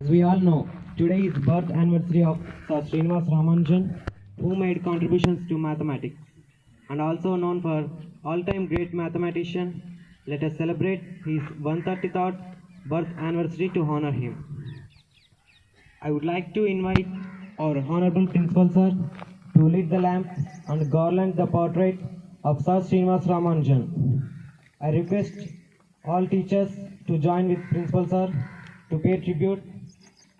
As we all know, today is birth anniversary of Sir Srinivas Ramanujan, who made contributions to mathematics and also known for all-time great mathematician. Let us celebrate his 133rd birth anniversary to honor him. I would like to invite our Honorable Principal Sir to lit the lamp and garland the portrait of Sir Srinivas Ramanujan. I request all teachers to join with Principal Sir to pay tribute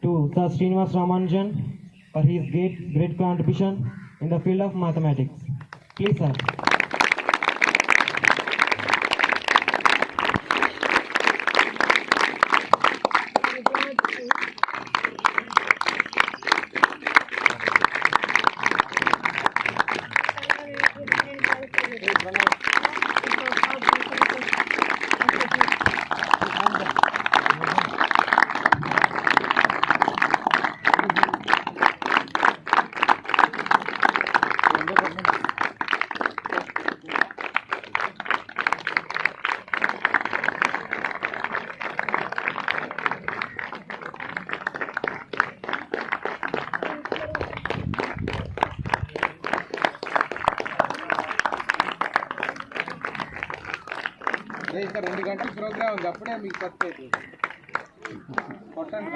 to Sir Srinivas Ramanujan for his great contribution in the field of mathematics. Please, sir. ఇంకా 2 గంటల programme ఉంది, అప్పుడే మీకు సత్యది కొట్టండి.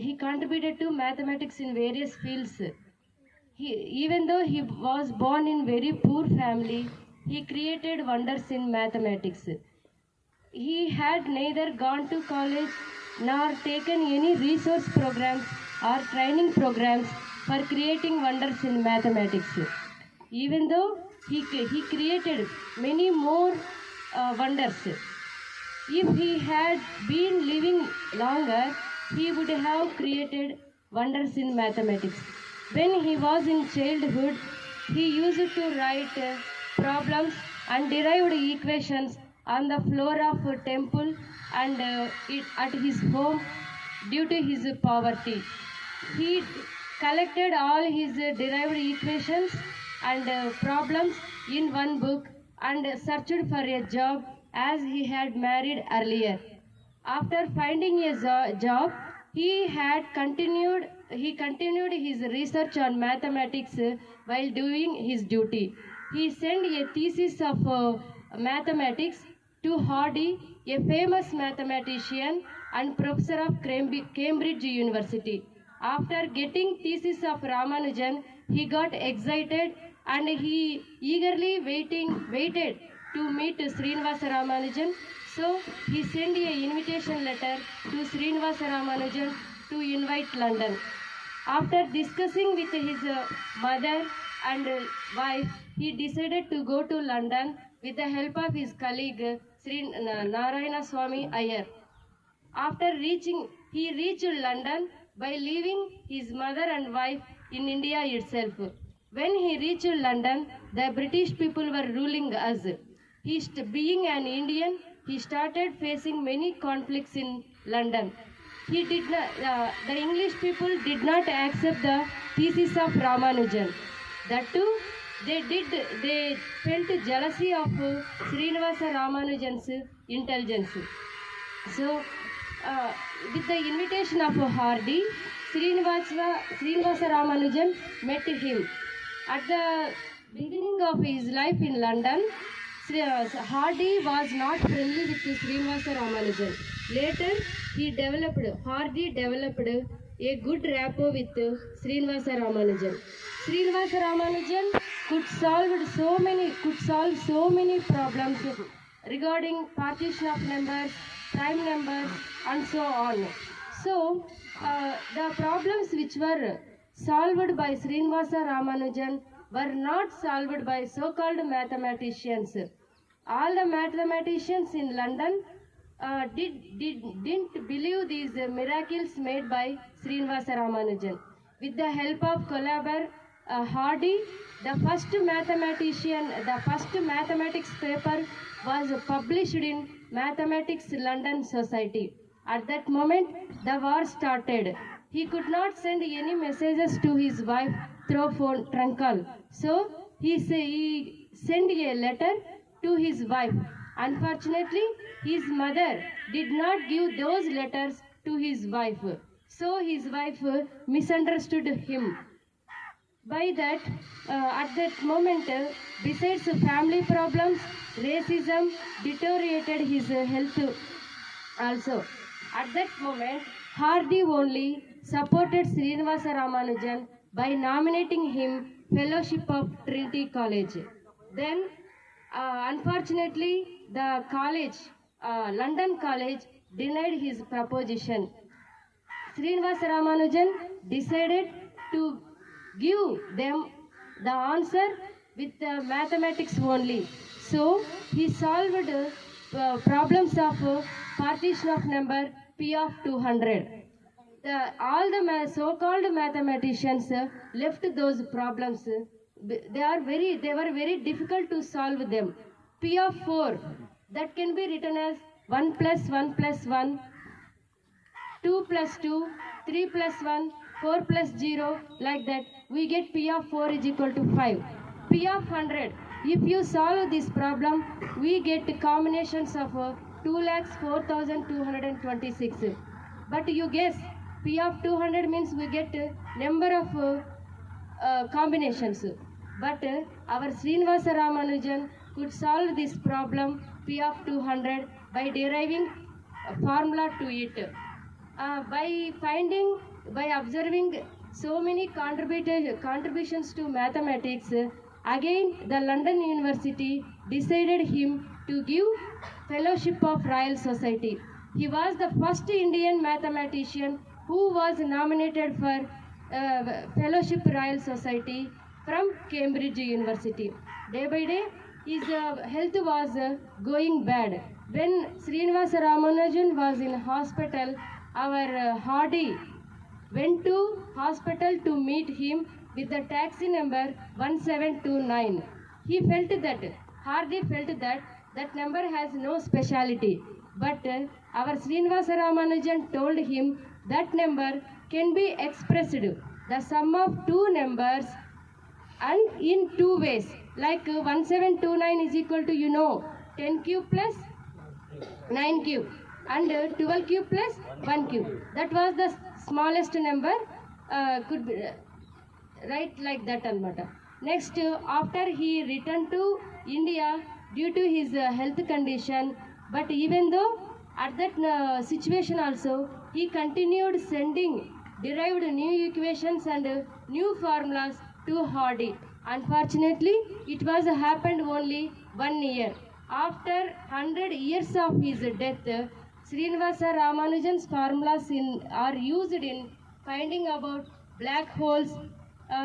He contributed to mathematics in various fields. Even though he was born in very poor family, he created wonders in mathematics. He had neither gone to college nor taken any resource programs or training programs for creating wonders in mathematics. Even though he created many more wonders. If he had been living longer, he would have created wonders in mathematics. When he was in childhood, he used to write problems and derived equations on the floor of a temple and at his home due to his poverty. He collected all his derived equations and problems in one book and searched for a job as he had married earlier. After finding a job, he continued his research on mathematics while doing his duty. He sent a thesis of mathematics to Hardy, a famous mathematician and professor of Cambridge University. After getting thesis of Ramanujan, he got excited and he eagerly waited to meet Srinivasa Ramanujan. So he sent an invitation letter to Srinivasa Ramanujan to invite London. After discussing with his mother and wife, he decided to go to London with the help of his colleague Sri Narayana Swami Iyer. He reached London by leaving his mother and wife in India itself. When he reached London, the British people were ruling us. Being an Indian, he started facing many conflicts in London. The English people did not accept the thesis of Ramanujan. That too, they felt jealousy of Srinivasa Ramanujan's intelligence. So, with the invitation of Hardy, Srinivasa Ramanujan met him. At the beginning of his life in London, Hardy was not friendly with Srinivasa Ramanujan. Later, Hardy developed a good rapport with Srinivasa Ramanujan. Srinivasa Ramanujan could solve so many problems regarding partition of numbers, prime numbers, and so on. So, the problems which were solved by Srinivasa Ramanujan were not solved by so-called mathematicians. All the mathematicians in London didn't believe these miracles made by Srinivasa Ramanujan. With the help of collaborator Hardy, the first mathematics paper was published in Mathematics London Society. At that moment, the war started. He could not send any messages to his wife through phone trunk call. So he sent a letter to his wife. Unfortunately, his mother did not give those letters to his wife. So his wife misunderstood him. By that, at that moment, besides family problems, racism deteriorated his health also. At that moment, Hardy only supported Srinivasa Ramanujan by nominating him Fellowship of Trinity College. Then, unfortunately, the college, London College, denied his proposition. Srinivasa Ramanujan decided to give them the answer with mathematics only. So, he solved problems of partition of number P of 200. All the so-called mathematicians left those problems. They were very difficult to solve them. P of 4, that can be written as 1 plus 1 plus 1, 2 plus 2, 3 plus 1, 4 plus 0, like that. We get P of 4 is equal to 5. P of 100, if you solve this problem, we get combinations of 2,04,226. But you guess, P of 200 means we get number of combinations. But our Srinivasa Ramanujan could solve this problem P of 200 by deriving a formula to it. By observing so many contributions to mathematics, again the London University decided him to give Fellowship of Royal Society. He was the first Indian mathematician who was nominated for Fellowship Royal Society from Cambridge University. Day by day, his health was going bad. When Srinivasa Ramanujan was in hospital, our Hardy went to hospital to meet him with the taxi number 1729. Hardy felt that that number has no speciality. But our Srinivasa Ramanujan told him that number can be expressed the sum of two numbers and in two ways. Like 1729 is equal to 10 cube plus 9 cube and 12 cube plus 1 cube. That was the smallest number, could be right like that almata. Next, after he returned to India due to his health condition, but even though at that situation also he continued sending derived new equations and new formulas to Hardy. Unfortunately, it was happened only 1 year. After 100 years of his death, Srinivasa Ramanujan's formulas are used in finding about black holes,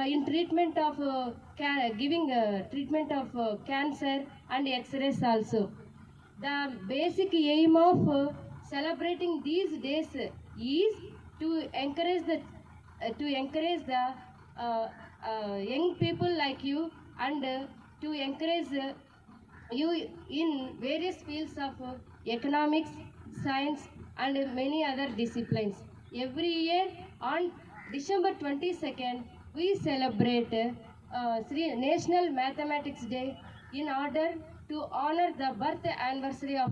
in treatment of giving treatment of cancer and X-rays also. The basic aim of celebrating these days is to encourage the young people like you and to encourage you in various fields of economics, science and many other disciplines. Every year on December 22nd, we celebrate National Mathematics Day in order to honor the birth anniversary of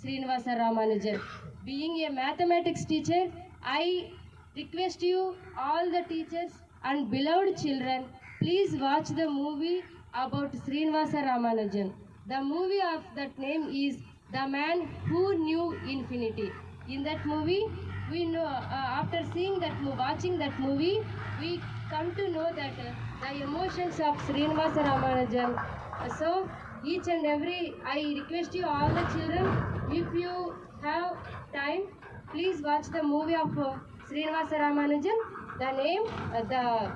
Srinivasa Ramanujan. Being a mathematics teacher, I request you, all the teachers and beloved children, please watch the movie about Srinivasa Ramanujan. The movie of that name is The Man Who Knew Infinity. In that movie, we know after seeing that watching that movie, we come to know that the emotions of Srinivasa Ramanujan. So each and every, I request you, all the children, if you have time, please watch the movie of Srinivasa Ramanujan. The name, The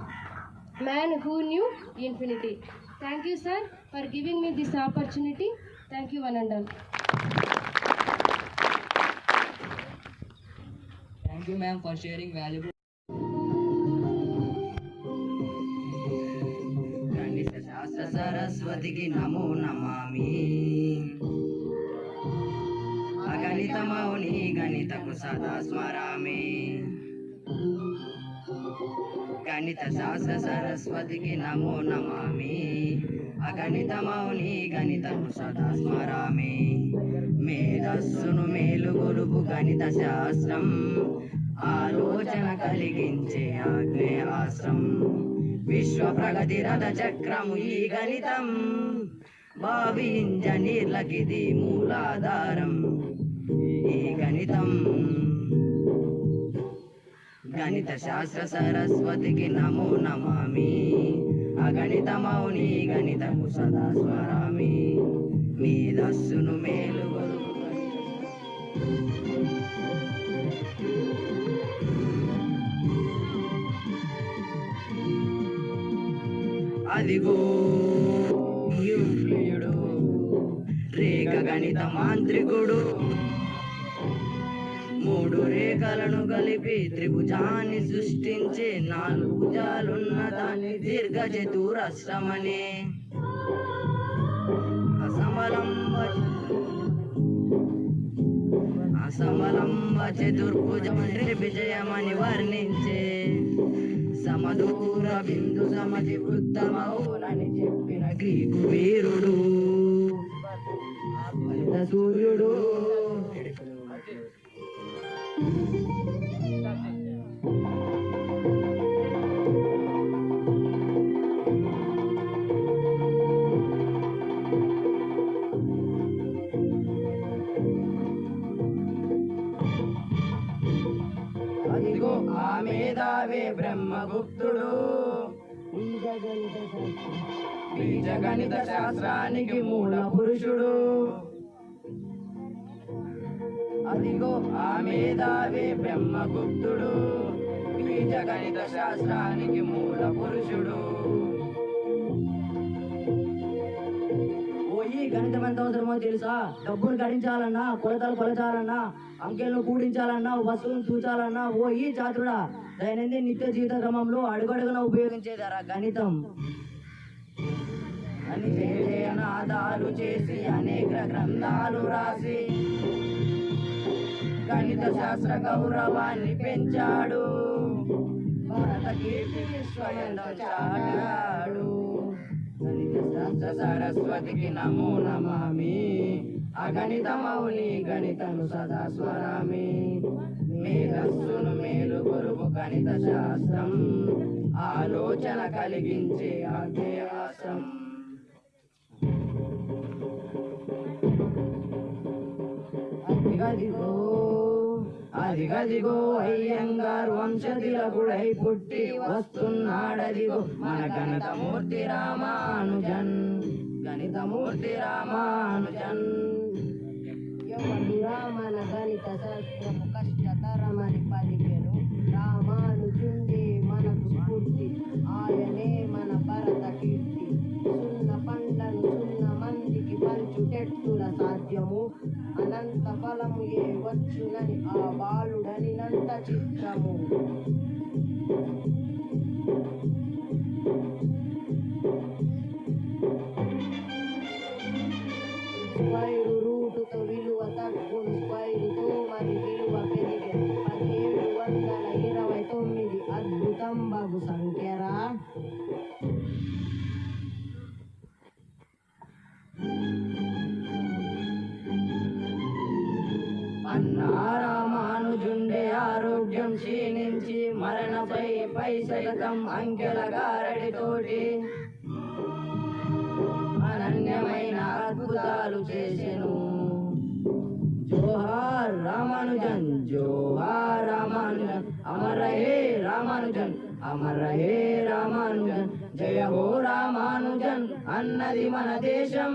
Man Who Knew Infinity. Thank you, sir, for giving me this opportunity. Thank you, one and all. Thank you, ma'am, for sharing valuable. గణిత శాస్త్ర సరస్వతికి నమో నమామి. అగణిత మౌని గణితకు సదా స్మరామి. గణిత శాస్త్ర సరస్వతికి నమో నమామి. అగణిత మౌని గణితకు సదా స్మరామి. మేధస్సును మేలుగొలుపు గణిత శాస్త్రం, ఆలోచన కలిగించే ఆగ్నేయాస్త్రం. విశ్వ ప్రగతి రథ చక్రము ఈ గణితం, భావి ఇంజనీర్లకిది మూలాధారం ఈ గణితం. గణిత శాస్త్ర సరస్వతికి నమో నమామి. అగణిత మౌని గణితము సదా స్మరామి. మేధస్సును మేలుగొలుపు అదిగో యూక్లియుడు, రేఖ గణిత మాంత్రికుడు. మూడు రేఖలను కలిపి త్రిభుజాన్ని సృష్టించే, నాలుగు భుజాలున్న దాన్ని దీర్ఘ చతురస్రమనే. అసమలంబ చతుర్భుజమని త్రిభుజయమని వర్ణించే, సమదూర బిందు సమతి వృత్తమౌనని చెప్పిన గ్రీకు వీరుడు సూర్యుడు. అదిగో ఆ మేధావే బ్రహ్మగుప్తుడు, బీజగణిత శాస్త్రానికి మూల పురుషుడు. అదిగో ఆ మేధావే బ్రహ్మగుప్తుడు, బీజగణిత శాస్త్రానికి మూల పురుషుడు. ఓ పోయి గణితం ఎంత అవసరమో తెలుసా? డబ్బును గడించాలన్నా, కొలతలు కొలచాలన్నా, అంకెలను కూడించాలన్నా, వస్తువులను తూచాలన్నా పోయి చాతుడా దైనందిన నిత్య జీవిత క్రమంలో అడుగడుగున ఉపయోగించేదారా గణితం. అని నాదాలు చేసి అనేక గ్రంథాలు రాసి గణిత శాస్త్ర గౌరవాన్ని పెంచాడు. భారత కీర్తి విశ్వయంలో చాటాడు. గణిత శాస్త్ర సరస్వతికి నమో నమామి. అగణిత మౌని గణితను సదా స్వరామి. మేధస్సును మేలు కొరుపు గణిత శాస్త్రం. ఆలోచన కలిగించే అధ్యాసం. అదిగదిగో అయ్యంగారు వంశతిలకుడై పుట్టి వస్తున్నాడదిగో మన గణితమూర్తి రామానుజన్. గణితమూర్తి రామానుజన్. ఎవడురా మన గణిత శాస్త్రము కష్టతరమని పలికెను. రామానుజుండే మనకు స్ఫూర్తి. ఆయనే మన భరత కీర్తి. సున్న పండ్లను సున్న మందికి పంచుటెట్టుల సాధ్యము. అనంత ఫలము ఏ వచ్చునని ఆ బాలుడనినంత చిత్రము. స్క్వైరు రూటుతో విలువ తగ్గును. స్క్వైరుతో మరి విలువ పెరిగెను. 1729 అద్భుతం బగు సంఖ్యరా. అన్నా రామానుజుండే ఆరోగ్యం క్షీణించి మరణపై పైశతం అంకెల గారడితోటి అనన్యమైన అద్భుతాలు చేసెను. జోహార్ రామానుజన్, జోహార్ రామానుజన్, అమర హే రామానుజన్, అమర హే రామానుజన్, జయ హో రామానుజన్ అన్నది మన దేశం.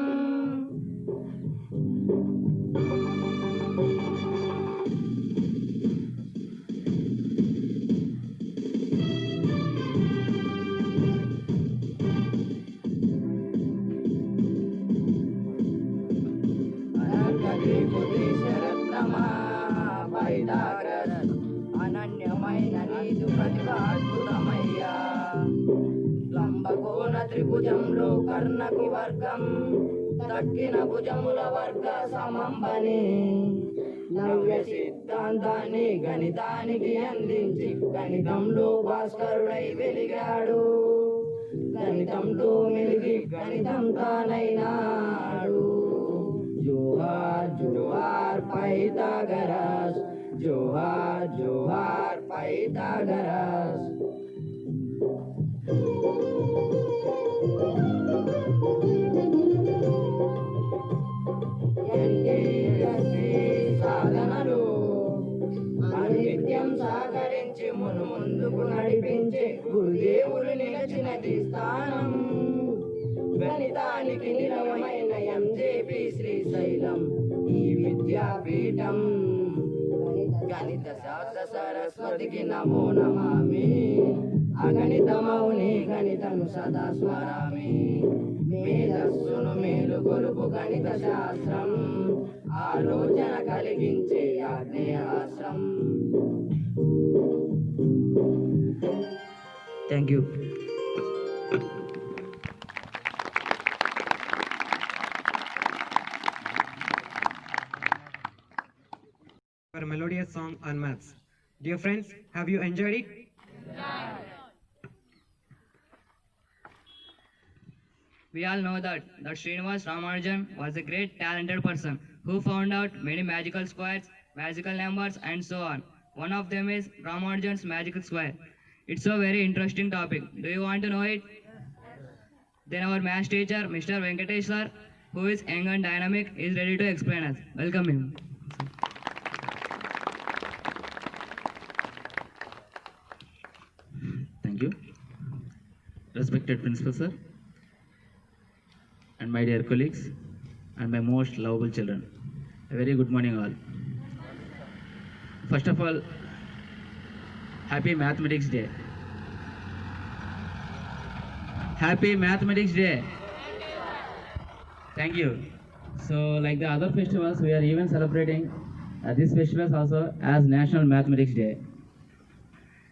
అనన్యమైన నీదు ప్రతిభ అద్భుతమయ్యా. లంబకోణ త్రిభుజంలో కర్ణకు వర్గం. తక్కిన భుజముల వర్గ సమంబని. నవ్య సిద్ధాంతాన్ని గణితానికి అందించి గణితంలో భాస్కరుడై వెలిగాడు. గణితంతో మెలిగి గణితం తానైనాడు. జోహార్ జోహార్ పైథాగరస్, జోహార్ జోహార్ పైథాగరస్. సాధనలు అనిత్యం సహకరించి ముందుకు నడిపించే గురుదేవులు నిలచినది స్థానం. గణితానికి నిలవమైన ఎంజేపీ శ్రీశైలం ఈ విద్యాపీఠం. గణిత శాస్త్ర సరస్వతికి నమో నమామి. అగణిత మౌని గణితను సదా స్మరామి. మేధస్సును మేలు కొలుపు గణిత శాస్త్రం. ఆలోచన కలిగించే ఆగ్నేయాస్త్రం. Thank you. A melodious song on maths. Dear friends, have you enjoyed it? We all know that Srinivas Ramanujan was a great talented person who found out many magical squares, magical numbers and so on. One of them is Ramanujan's magical square. It's a very interesting topic. Do you want to know it? Then our maths teacher, Mr. Venkatesh sir, who is young and dynamic, is ready to explain us. Welcome him. Thank you. Respected Principal Sir, and my dear colleagues, and my most lovable children, a very good morning all. First of all, Happy Mathematics Day. Happy Mathematics Day. Thank you. So, like the other festivals, we are even celebrating this festival also as National Mathematics Day.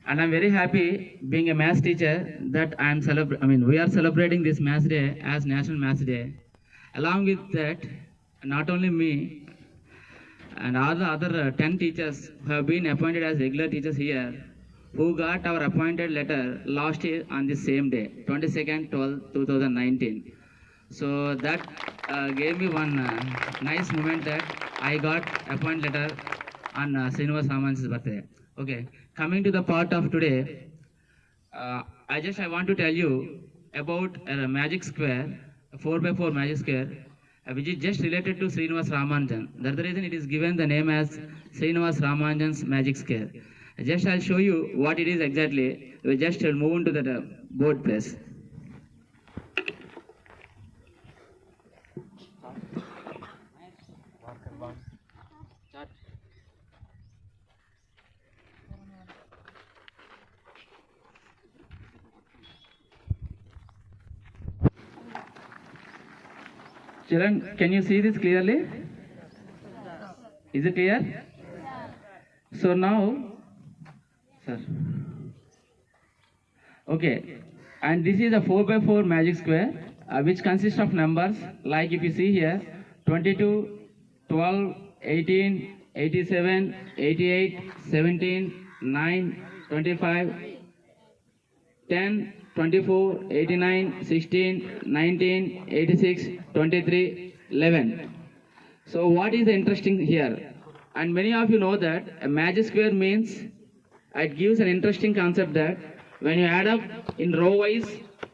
And I'm very happy being a math teacher that we are celebrating this Maths Day as National Maths Day. Along with that, not only me and all the other 10 teachers who have been appointed as regular teachers here, who got our appointed letter last year on the same day, 22nd 12 2019. So that gave me one nice moment that I got appointed letter on Srinivas Raman's birthday. Okay, coming to the part of today, I want to tell you about a magic square, a 4x4 magic square, which is just related to Srinivas Ramanujan. That's the reason it is given the name as Srinivas Ramanujan's magic square. I'll show you what it is exactly. We just move into the board place. Children, can you see this clearly? Is it clear? So now, sir. Okay, and this is a 4x4 magic square which consists of numbers like if you see here 22, 12, 18, 87, 88, 17, 9, 25, 10, 24, 89, 16, 19, 86, 23, 11. So what is interesting here? And many of you know that a magic square means it gives an interesting concept that when you add up in row wise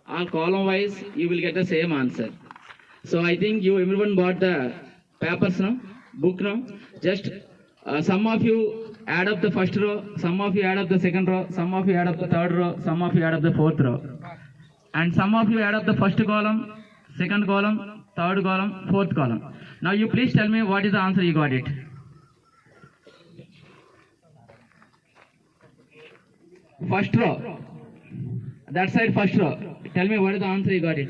or column wise, you will get the same answer. So I think you everyone bought the papers now, book now. Just some of you add up the first row, some of you add up the second row, some of you add up the third row, some of you add up the fourth row. And some of you add up the first column, second column, third column, fourth column. Now you please tell me what is the answer you got it. First row. That side first row. Tell me what is the answer you got it.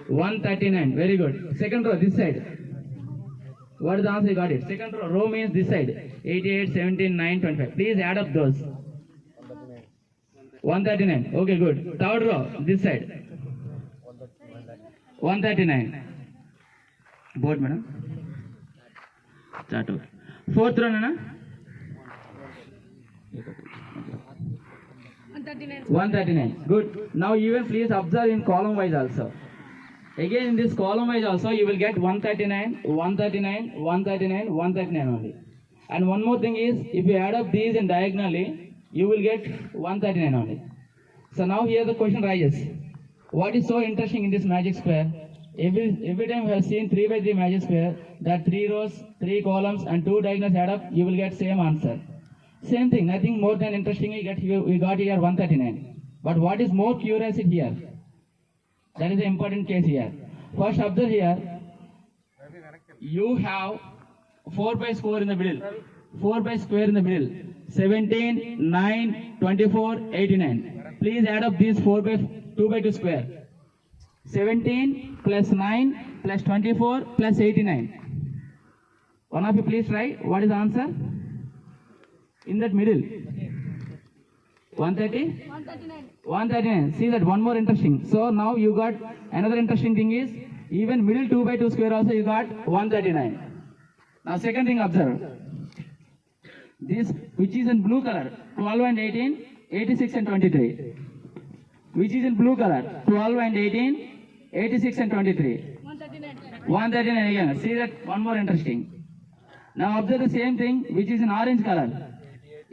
139. Very good. Second row, this side. What is the answer you got it? Second row means this side. 88, 17, 9, 25. Please add up those. 139. Okay, good. Third row, this side. 139. Board, madam. Start over. Fourth row, Nana. 139. Good. Now you will please observe in column wise also. Again in this column wise also you will get 139, 139, 139, 139 only. And one more thing is if you add up these in diagonally, you will get 139 only. So now here the question rises. What is so interesting in this magic square? Every time we have seen 3 by 3 magic square, that 3 rows, 3 columns and 2 diagonals add up, you will get same answer. Same thing, nothing more than interesting we got here 139. But what is more curiosity here? That is the important case here. First observe here, you have 4 by square in the middle. 4 by square in the middle. 17, 9, 24, 89. Please add up these 4 by 2 by 2 square. 17 plus 9 plus 24 plus 89. One of you please try. What is the answer? In that middle. 130? 139. See that one more interesting. So now you got another interesting thing is even middle 2 by 2 square also you got 139. Now second thing observe. This which is in blue color 12 and 18, 86 and 23. Which is in blue color 12 and 18, 86 and 23. 139 again. See that one more interesting. Now observe the same thing which is in orange color.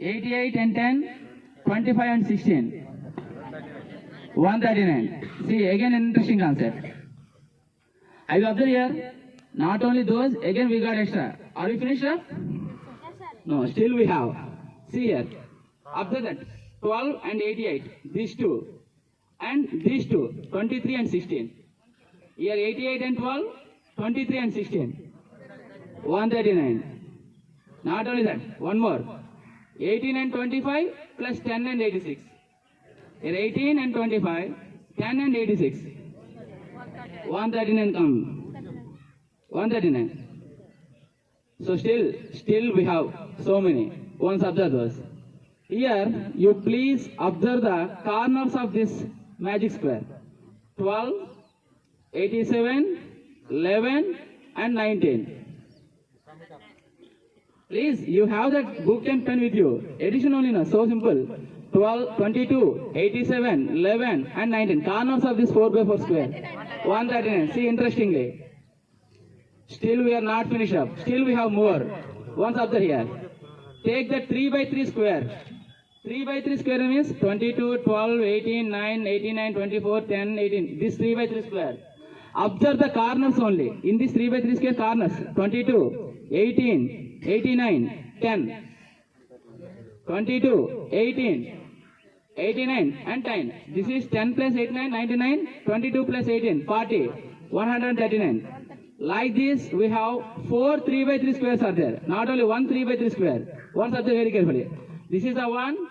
88 and 10, 25 and 16. 139. See again an interesting concept. I will observe here. Not only those, again we got extra. Are we finished up? No, still we have. See here. Observe that 12 and 88. These two. And these two. 23 and 16. Here 88 and 12, 23 and 16. 139. Not only that, one more. 18 and 25 plus 10 and 86. Here 18 and 25, 10 and 86. 139 come. 139. So still we have so many. Once observe those. Here you please observe the corners of this magic square. 12, 87, 11 and 19. Please, you have that book and pen with you. Addition only, no? So simple. 12, 22, 87, 11 and 19. Corners of this 4 by 4 square. 139. See, interestingly. Still we are not finished up. Still we have more. Once observe here. Take the 3 by 3 square. 3 by 3 square means 22, 12, 18, 9, 89, 24, 10, 18. This 3 by 3 square. Observe the corners only. In this 3 by 3 square corners. 22, 18, 89, 10. 22, 18, 89 and 10. This is 10 plus 89, 99, 22 plus 18, 40, 139. Like this, we have 4 3 by 3 squares are there. Not only one 3 by 3 square. Once observe very carefully. This is the one.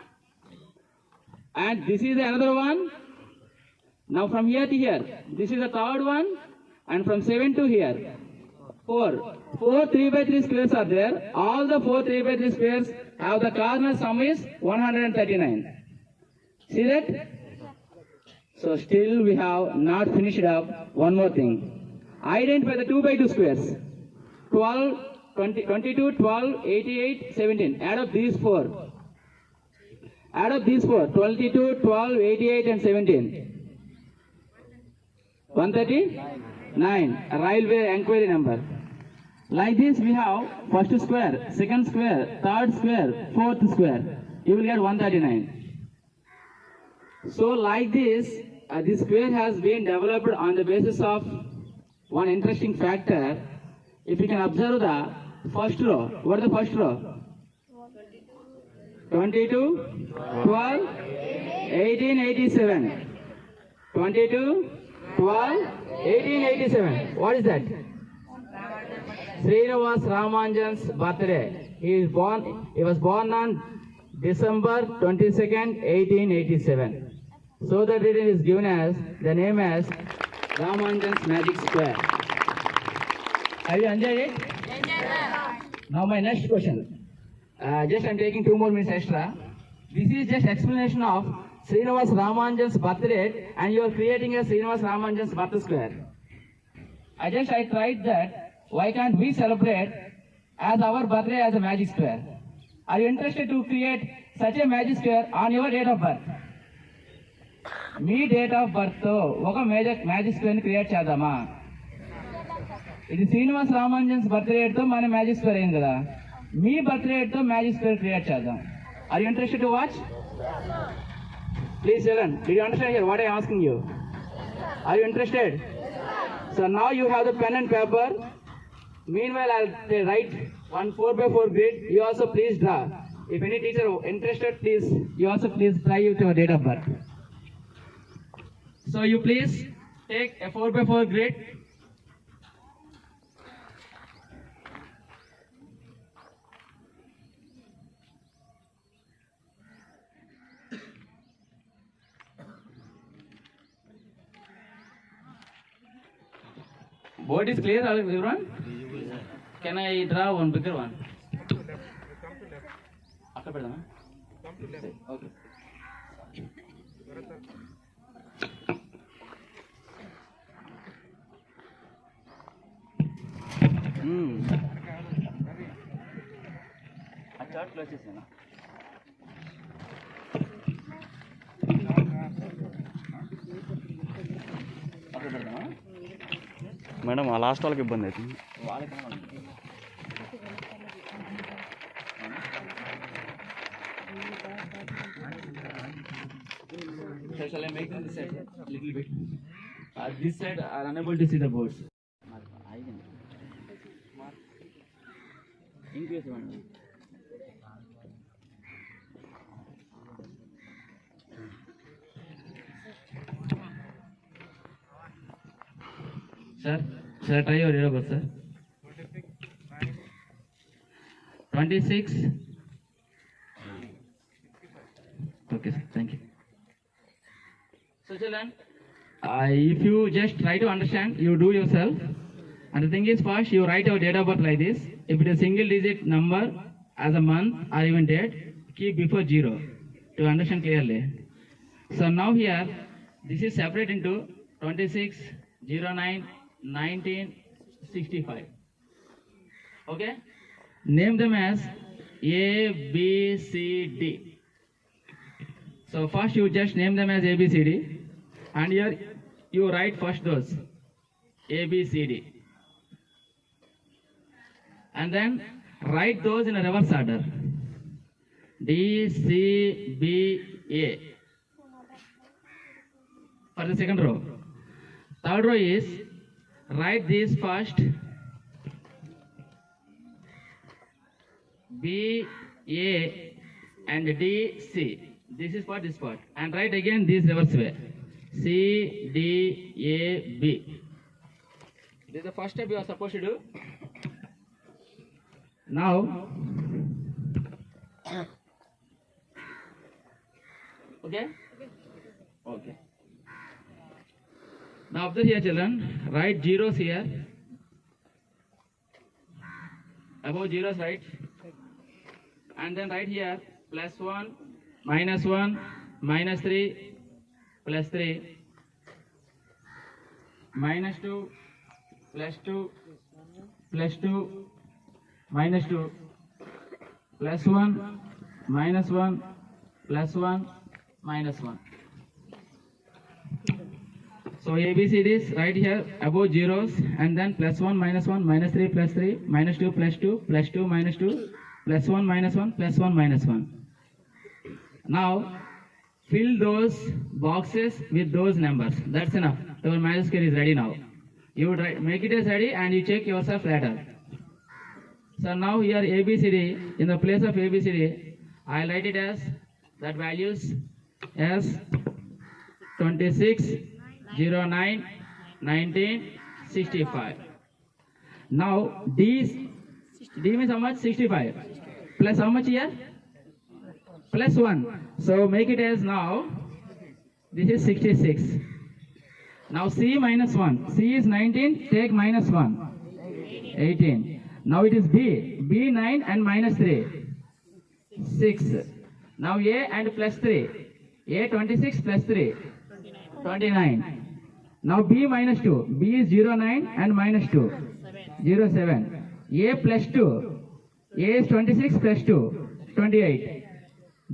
And this is another one. Now from here to here. This is the third one. And from 7 to here. 4. 4 3 by 3 squares are there. All the 4 3 by 3 squares have the corner sum is 139. See that? So still we have not finished up one more thing. Identify the 2 by 2 squares. 12, 20, 22, 12, 88, 17. Add up these 4. Add up these 4. 22, 12, 88 and 17. 139. Railway inquiry number. Like this we have first square, second square, third square, fourth square. You will get 139. So like this, this square has been developed on the basis of one interesting factor. If you can observe the first row. What is the first row? 22, 12, 18, 87. 22, 12, 18, 87. What is that? Srinivas Ramanujan's birthday. He was born on December 22nd, 1887. So that it is given as the name as Ramanujan's Magic Square. Have you enjoyed it? Now my next question. Just I'm taking 2 more minutes extra. This is just explanation of Srinivas Ramanujan's birth date, and you are creating a Srinivas Ramanujan's birth square. I tried that. Why can't we celebrate as our birthday as a magic square? Are you interested to create such a magic square on your date of birth? Me date of birth to oka magic square ni create chedama. Idi Srinivas Ramanujan's birthday to mana magic square ayindi kada. Me birthday to magic square create chedam. Are you interested to watch? Please children, did you understand here what I am asking you? Are you interested? So now you have the pen and paper. Meanwhile, I'll write one 4 by 4 grid. You also please draw. If any teacher interested, please, you also please try with your date of birth. So you please take a 4 by 4 grid. Board is clear, everyone? Can I draw one bigger one? After pedama? Okay. A chart close chesena. After pedama? Madam ఆ last వాళ్ళకి ఇబ్బంది అవుతుంది. Shall I make them this side little bit? This side are unable to see the boards. Increase one. Sir, shall I try your date of birth, sir? 26. Okay, sir. Thank you. So children, If you just try to understand, you do yourself. And the thing is, first you write your date of birth like this. If it is a single digit number as a month or even date, keep before 0 to understand clearly. So now here, this is separate into 26, 09, 19, 65. Okay? Name them as A, B, C, D. So first you just name them as A, B, C, D. And here you write first those A, B, C, D. And then write those in a reverse order. D, C, B, A. For the second row. Third row is write these first. B, A and D, C. This is for this part. And write again this reverse way. C, D, A, B. This is the first step you are supposed to do. Now, okay? Okay. Now observe here, children. Write zeros here. Above zeros, right? And then write here +1, -1, -3, +3, -2, +2, +2, -2, +1, -1, +1, -1. So ABCDs right here above zeros and then +1, -1, -3, +3, -2, +2, +2, -2, +1, -1, +1, -1. Now fill those boxes with those numbers. That's enough. Your magic square is ready now. You make it as ready and you check yourself later. So now here ABCD, in the place of ABCD, I write it as that values as 26, 09, 19, 65. Now D means how much? 65. Plus how much here? Plus 1. So make it as now, this is 66. Now C minus 1. C is 19, take minus 1. 18. Now it is B. B 9 and -3. 6. Now A and +3. A 26 +3. 29. Now B -2. B is 09 and -2. 07. A +2. A is 26 +2. 28.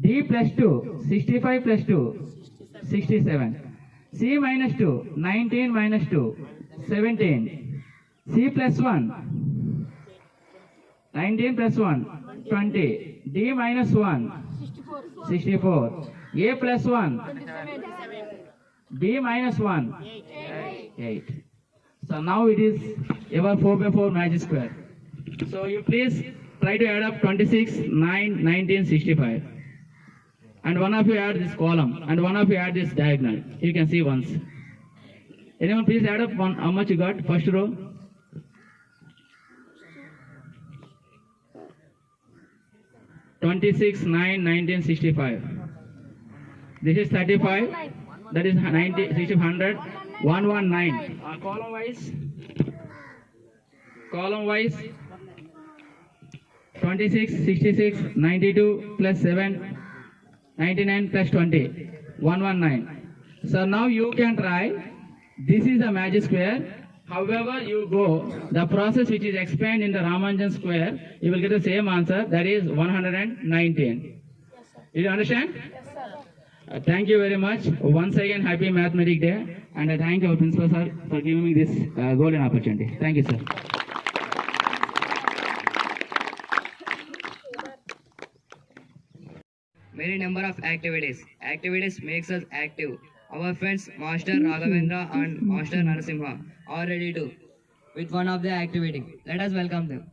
D +2. 65 +2. 67. C -2. 19 -2. 17. C +1. 19 +1. 20. D -1. 64. A +1. B -1. 8. So now it is ever 4x4 magic square. So you please try to add up 26, 9, 19, 65. And one of you add this column and one of you add this diagonal. You can see once. Anyone please add up how much you got? First row. (26, 9, 19, 65). This is 35. That is 90, 60, 100, 119. Column wise. Column wise. 26, 66, 92 plus 7, 99 plus 20, 119. So now you can try. This is a magic square. However you go, the process which is explained in the Ramanujan square, you will get the same answer. That is 119. Did you understand? Yes, sir. Thank you very much. Once again, happy Mathematics Day. And I thank our principal sir for giving me this golden opportunity. Thank you, sir. Many number of activities. Activities makes us active. Our friends Master Raghavendra and Master Narasimha are ready to with one of the activity. Let us welcome them.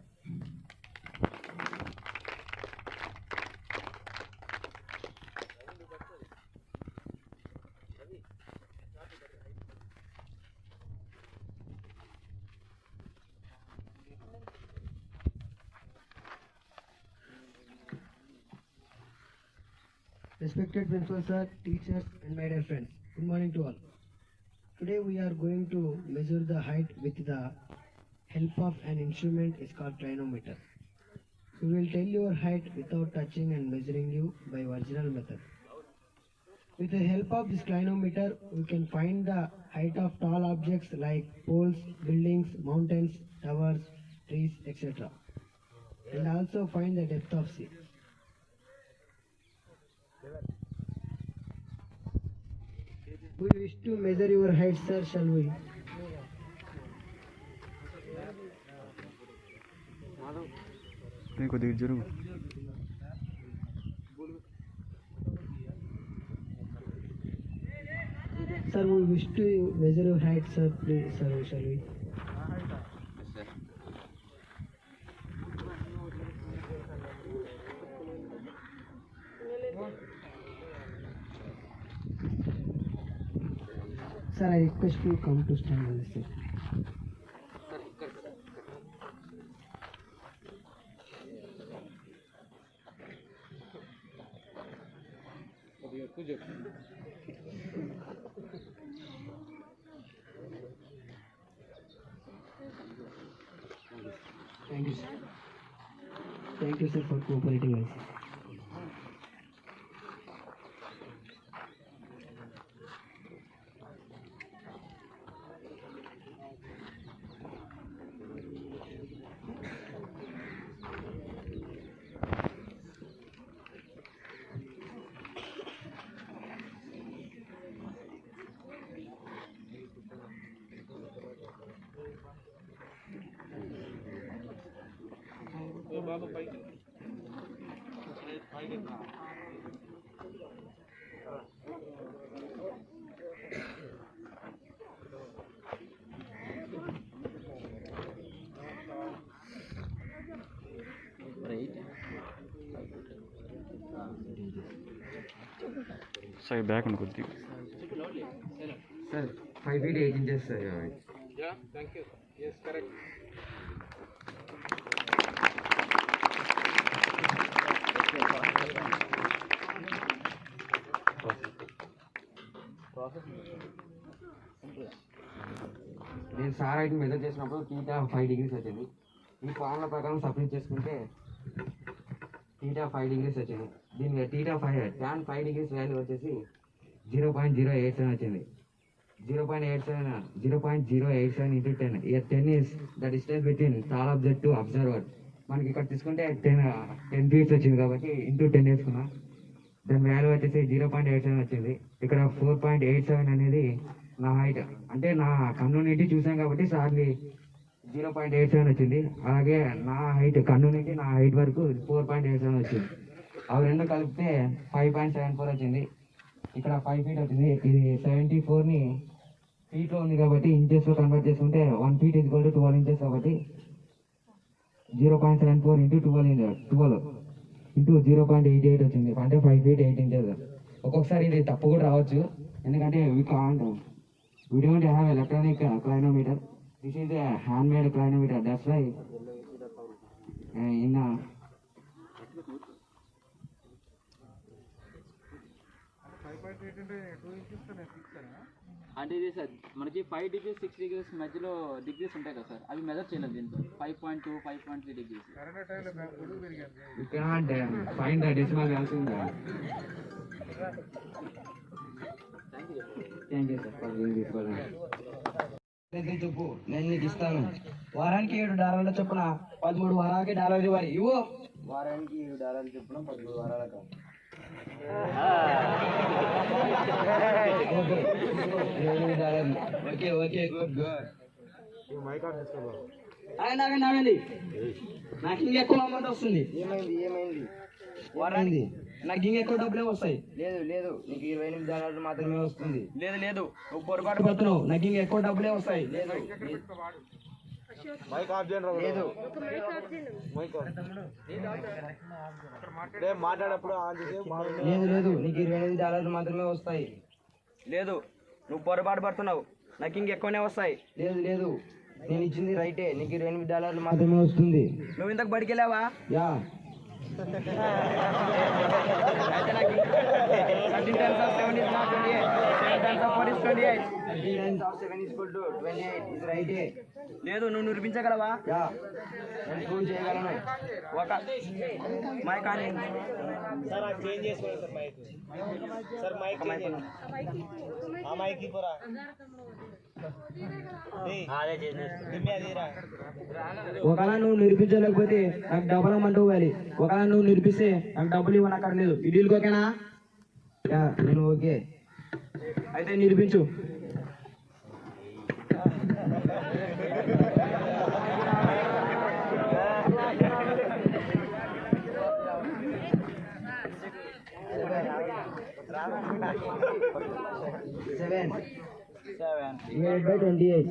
Respected principal sir, teachers and my dear friends, good morning to all. Today we are going to measure the height with the help of an instrument is called clinometer. We will tell your height without touching and measuring you by original method. With the help of this clinometer, we can find the height of tall objects like poles, buildings, mountains, towers, trees, etc. And also find the depth of sea. We wish to measure your height, sir, shall we? కొద్దిగా జరుగు. Sir, we wish to measure your height, sir, please, sir, shall we? Sir, I request you come to stand on the stage. Thank you, sir. Thank you, sir, for cooperating us. Side back అని కొద్దిగా. Sir, 5 feet 8 inches, sir. Yeah, thank you. Yes, correct. నేను sir height measure చేసినప్పుడు theta 5 degrees వచ్చింది. ఈ formula ప్రకారం substitute చేసుకుంటే theta 5 degrees వచ్చింది. దీనికి థీటా 5 tan 5 degrees వాల్యూ వచ్చేసి 0.087 వచ్చింది. 0.087 into 10. Here 10 is the distance between tall object to observer. మనకి ఇక్కడ తీసుకుంటే 10 feet వచ్చింది కాబట్టి ఇంటూ 10 వేసుకున్నా. దాని వాల్యూ వచ్చేసి 0.87 వచ్చింది. ఇక్కడ 4.87 అనేది నా హైట్, అంటే నా కన్ను నుండి చూసాం కాబట్టి సార్ని 0.87 వచ్చింది. అలాగే నా హైట్ కన్ను నుండి నా హైట్ వరకు 4.87 వచ్చింది. అవి రెండు కలిపితే 5.74 వచ్చింది. ఇక్కడ 5 feet వచ్చింది. ఇది 74ని ఫీట్లో ఉంది కాబట్టి ఇంచెస్లో కన్వర్ట్ చేసుకుంటే 1 feet = 12 inches కాబట్టి 0.74 into 12 into 0.88 వచ్చింది. అంటే 5 feet 8 inches. ఒక్కొక్కసారి ఇది తప్పు కూడా రావచ్చు, ఎందుకంటే we don't have electronic clinometer. This is a handmade clinometer. That's why in అంటే ఇది సార్ మనకి 5 degrees 6 degrees మధ్యలో డిగ్రీస్ ఉంటాయి కదా సార్, అవి మెజర్ చేయలేదు దీంట్లో. 5.2 5.3 degrees. you cannot find the decimal values in the. Thank you sir for doing this for me. చెప్పు, నేను నీకు ఇస్తాను. వారానికి $7 చొప్పున 13 వారాలకి $1 ఇవ్వాలి. ఇవ్వు. వారానికి $7 చొప్పున 13 వారాలకు. Okay okay good good. నాగండి, నాకు ఇంకా ఎక్కువ అమౌంట్ వస్తుంది. ఏమైంది? వారానికి నాకు ఇంకా ఎక్కువ డబ్బులే వస్తాయి. లేదు నీకు $28 మాత్రమే వస్తుంది. లేదు నువ్వు పొరపాటు పడుతున్నావు. నాకు ఇంకా ఎక్కువ డబ్బులే వస్తాయి. లేదు మాట్లాడప్పుడు లేదు నీకు $28 మాత్రమే వస్తాయి. లేదు నువ్వు పొరపాటు పడుతున్నావు. నాకు ఇంకెక్కువనే వస్తాయి. లేదు నేను ఇచ్చింది రైటే. నీకు $28 మాత్రమే వస్తుంది. నువ్వు ఇంతకు బడికెళ్ళావా? యా అయితే నాకు 13 times of 7 is not 28. 7 times of 4 is 28. 13 times of 7 is equal to 28 is right. లేదు నువ్వు నిరూపించగలవా? Yeah. నేను ప్రూవ్ చేయగలను. ఒక మైక్ అని సార్ అది చేంజ్ చేసుకోండి sir mic. Sir mic change చేయండి. ఆ మైక్ ఇపోరా. అదే చేంజ్ చేసుకో. దిమ్మే అదిరా. ఒకవేళ నువ్వు నిరూపించలేకపోతే నాకు డబ్బులు ఇవ్వమంటావు కానీ ఒకవేళ నువ్వు నిరూపిస్తే నాకు డబ్బులు ఇవ్వనక్కర్లేదు. ఈ డీల్కి ఓకేనా? యా నేను ఓకే. అయితే నిరూపించు. Divided by 28.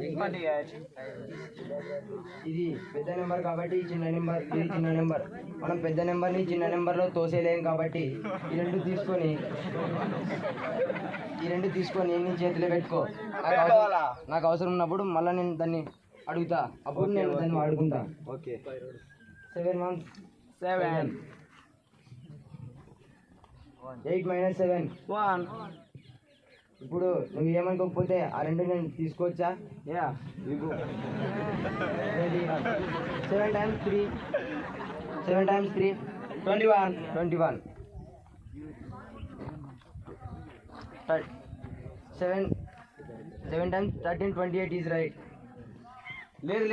ఇది పెద్ద నెంబర్ కాబట్టి చిన్న నెంబర్, ఇది చిన్న నెంబర్. మనం పెద్ద నెంబర్ని చిన్న నెంబర్లో తోసేయలేము కాబట్టి ఈ రెండు తీసుకొని నీ చేతిలో పెట్టుకో. నాకు అవసరం ఉన్నప్పుడు మళ్ళీ నేను దాన్ని అడుగుతా, అప్పుడు నేను దాన్ని వాడుకుంటా. ఓకే. 7 1 7. 8 - 7 1. ఇప్పుడు నువ్వు ఏమనుకోకపోతే ఆ రెండు నేను తీసుకోవచ్చా? Yeah. 7 times 3 21. 7 times 13 28 is right.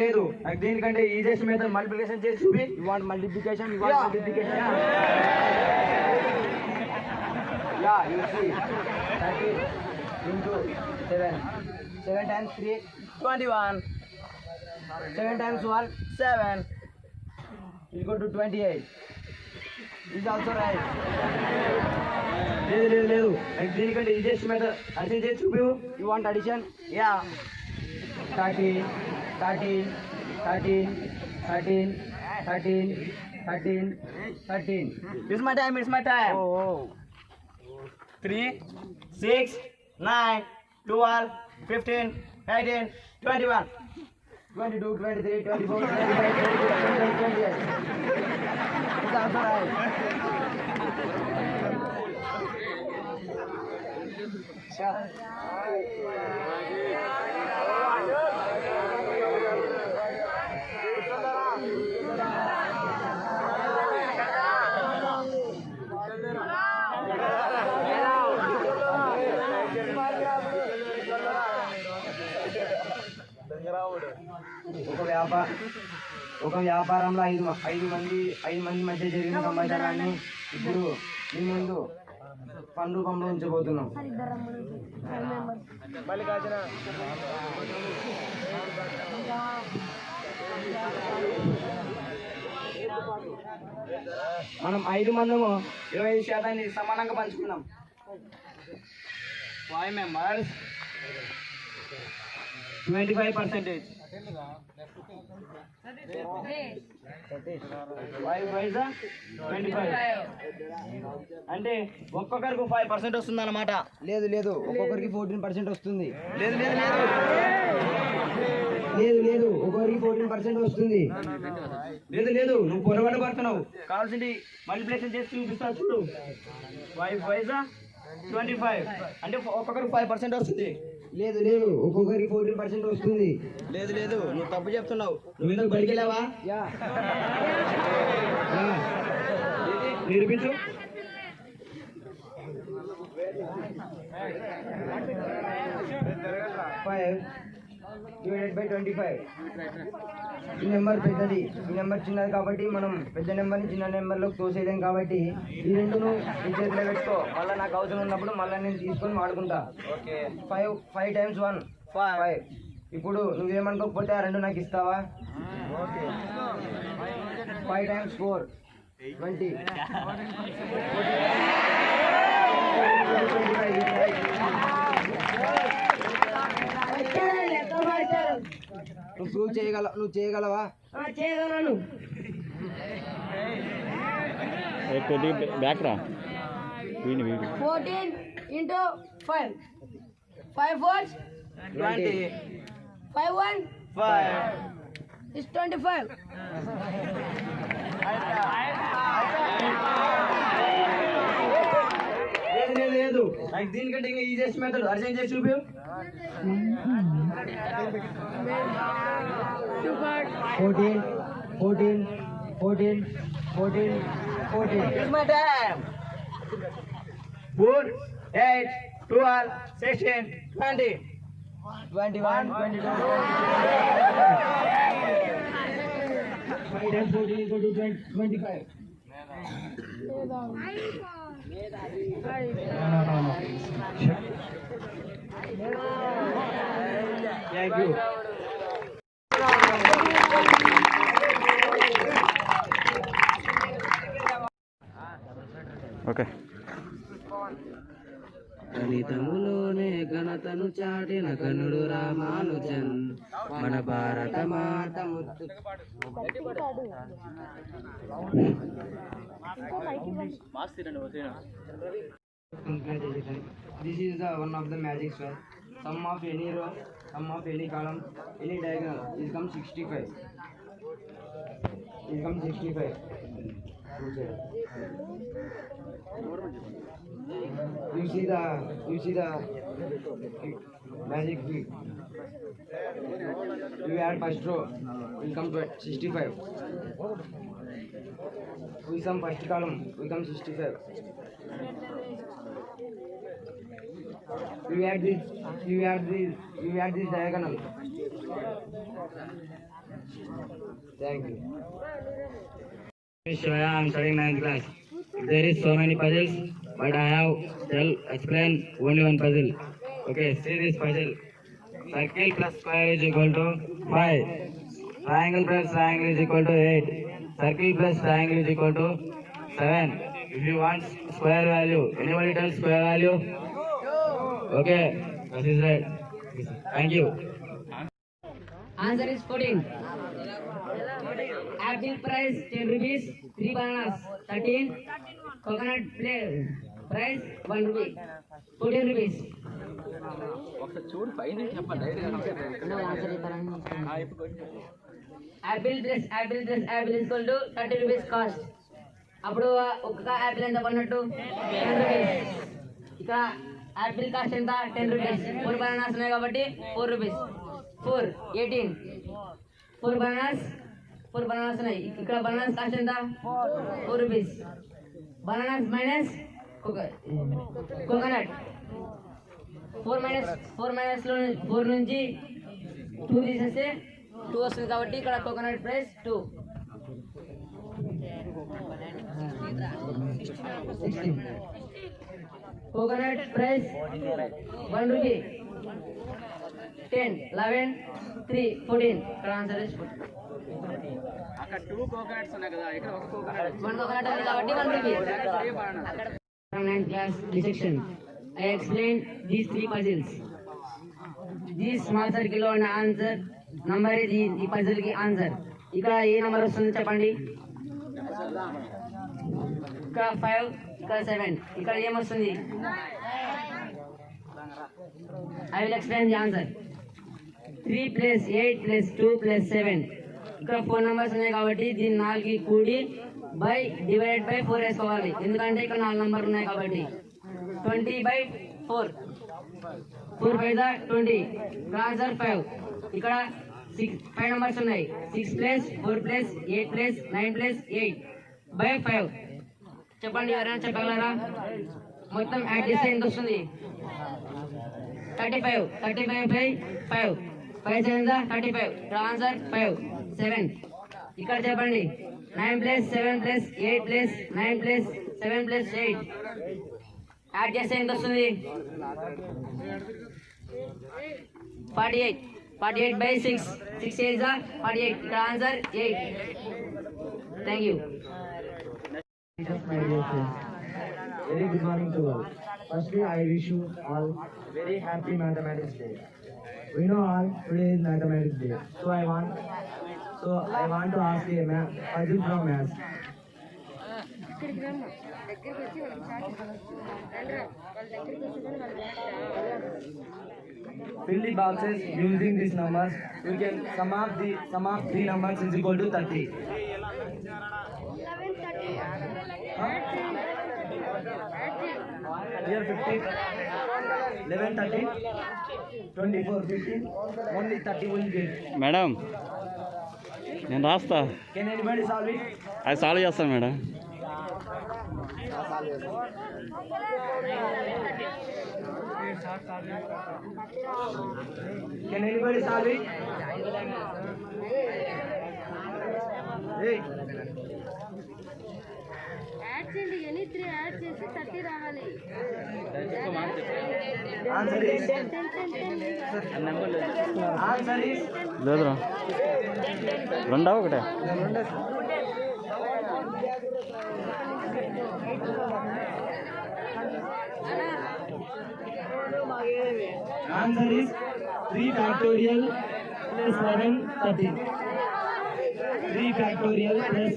లేదు నాకు దీనికంటే ఈజియెస్ట్ మెథడ్ మల్టిప్లికేషన్ చేసి చూపి. You want multiplication? Yeah you see 13 into 7. 7 times 3 21. 7 times 1 7 is equal to 28. Is also right. లేదు నాకు దీనికంటే ఈజియెస్ట్ మెథడ్ అడిషన్ చేసి చూపి. You want addition? Yeah. 13 It's my time. 3 6 9 12 15 18 21 22 23 24 25 26 27 28. It's also right. ఒక వ్యాపారంలో ఐదు మంది మధ్య జరిగిన సంభాషణాన్ని ఇప్పుడు మీ ముందు పని రూపంలో ఉంచబోతున్నాం. మనం 5 మందము 25% సమానంగా పంచుకున్నాం. 5 members 25%. 25 అంటే ఒక్కొక్కరికి 5% వస్తుంది అన్నమాట. లేదు ఒక్కొక్కరికి 14% వస్తుంది. లేదు ఒక్కొక్కరికి 14% వస్తుంది. లేదు నువ్వు పొరపాటు పడుతున్నావు. కావాల్సింది మల్టిప్లికేషన్ చేసి చూపిస్తా చూడు. 5 5 25 అంటే ఒక్కొక్కరికి 5% వస్తుంది. లేదు ఒక్కొక్కరికి 14% వస్తుంది. లేదు నువ్వు తప్పు చెప్తున్నావు. నువ్వు ఎందుకు బడికి వెళ్ళావా? నిరూపించు. 5 divided by 25. ఈ నెంబర్ పెద్దది, ఈ నెంబర్ చిన్నది కాబట్టి మనం పెద్ద నెంబర్ని చిన్న నెంబర్లోకి తోసేయలేం కాబట్టి ఈ రెండును ఈ చేతిలో పెట్టుకో. మళ్ళీ నాకు అవసరం ఉన్నప్పుడు మళ్ళీ నేను తీసుకొని వాడుకుంటా. ఓకే. 5 times 1 5. ఇప్పుడు నువ్వేమనుకోకపోతే ఆ రెండు నాకు ఇస్తావా? ఓకే. 5 times 4 20. నువ్వు చేయగలవా? చేయగలను. కొద్దిగా బ్యాక్ రా. 14 into 5. 5 4s 20. 5 1 5 is 25. Like దీనికంటే ఇంకా ఈజియెస్ట్ మెథడ్ అర్జెంట్ చేసి చూపి 14. It's my time. 4, 8, 12, 16, 20, 21, 22. 5 and 14 equal to 25. No. Thank you. Okay గణితములోనే ఘనతను చాటిన కనుడు రామానుజన్ మన భారత మాత Muthu This is the one of the magic square. Sum of any row, sum of any column, any diagonal is come 65. Is come 65. You see the magic trick. You add first row, will come to 65. We sum first column, will come 65. You add this diagonal. Thank you. Shivaya, I'm studying 9th class. There is so many puzzles, but I have explain only one puzzle. Okay, see this puzzle. Circle plus square is equal to 5. Triangle plus triangle is equal to 8. Circle plus triangle is equal to 7. If you want square value, anybody tell square value? Okay, this is right. Thank you. Answer is 14. Apple price 10 rupees, 3 bananas 13. Coconut price 1 rupee, 14 rupees. Apple plus apple is equal to 30 rupees cost. అప్పుడు ఒక్క Apple ఎంత పడినట్టు 10 rupees. ఇక Apple cost ఎంత 10 rupees. 4 bananas ఉన్నాయి కాబట్టి 4 rupees. 4 18. 4 bananas ఉన్నాయి. ఇక్కడ బనానాస్ కాస్ట్ ఎంత 4 రూపీస్. Bananas minus coconut. 4 నుంచి 2 తీసేస్తే 2 వస్తుంది కాబట్టి ఇక్కడ coconut price 2. 16. Coconut price 1 rupee. 10, 11, 3, 14. Answer is 14. అక్కడ 2 కోకోనట్స్ ఉన్నాయి కదా, ఇక్కడ ఒక కోకోనట్. 1 coconut ఉంది కాబట్టి 1 rupee. From 9th class dissection, I explained these 3 puzzles. This small circle లో ఉన్న ఆన్సర్ నంబర్ ఇది ఈ పజిల్ కి ఆన్సర్. ఇక్కడ ఏ నంబర్ వస్తుంది చెప్పండి. ఇక్కడ 5, ఇక్కడ 7. ఇక్కడ ఏమొస్తుంది? I will explain the answer. 3 plus 8 plus 2 plus 7. ఇక్కడ 4 నంబర్స్ ఉన్నాయి కాబట్టి దీన్ని 4కి కూడి బై డివైడెడ్ బై 4 వేసుకోవాలి. ఎందుకంటే ఇక్కడ 4 నంబర్లు ఉన్నాయి కాబట్టి. 20/4. 4 5 20. ఆన్సర్ 5. ఇక్కడ 5 నంబర్స్ ఉన్నాయి. 6 plus 4 plus 8 plus 9 plus 8 by 5. చెప్పండి, ఎవరైనా చెప్పగలరా? మొత్తం యాడ్ చేస్తే ఎంత వస్తుంది? 35. 35/5. 5 7 35. ఆన్సర్ 5. 7. ఇక్కడ చెప్పండి. 9 plus 7 plus 8 plus 9 plus 7 plus 8 add చేస్తే ఎంత వస్తుంది? 48. 48/6. 6 8 48. ఇక్కడ answer 8. Thank you. My dear friends, very good morning to all. Firstly, I wish you all very happy Mathematics Day. We know all today is Mathematics Day, so I want to ask a puzzle from maths. Fill the boxes using these numbers. You can sum of 3 numbers is equal to 30. here 15, 11, 13, 24, 15, only 30 will get. Madam నేను రాస్తా. Can anybody solve it? అది solve చేస్తాను madam. Can anybody solve it? Hey. Add చేయండి, any 3 add చేసి 30 రావాలి. Answer is. Answer is. లేదురా రెండా ఒకటే. Answer is 3 factorial plus 11, 13. 3 factorial plus.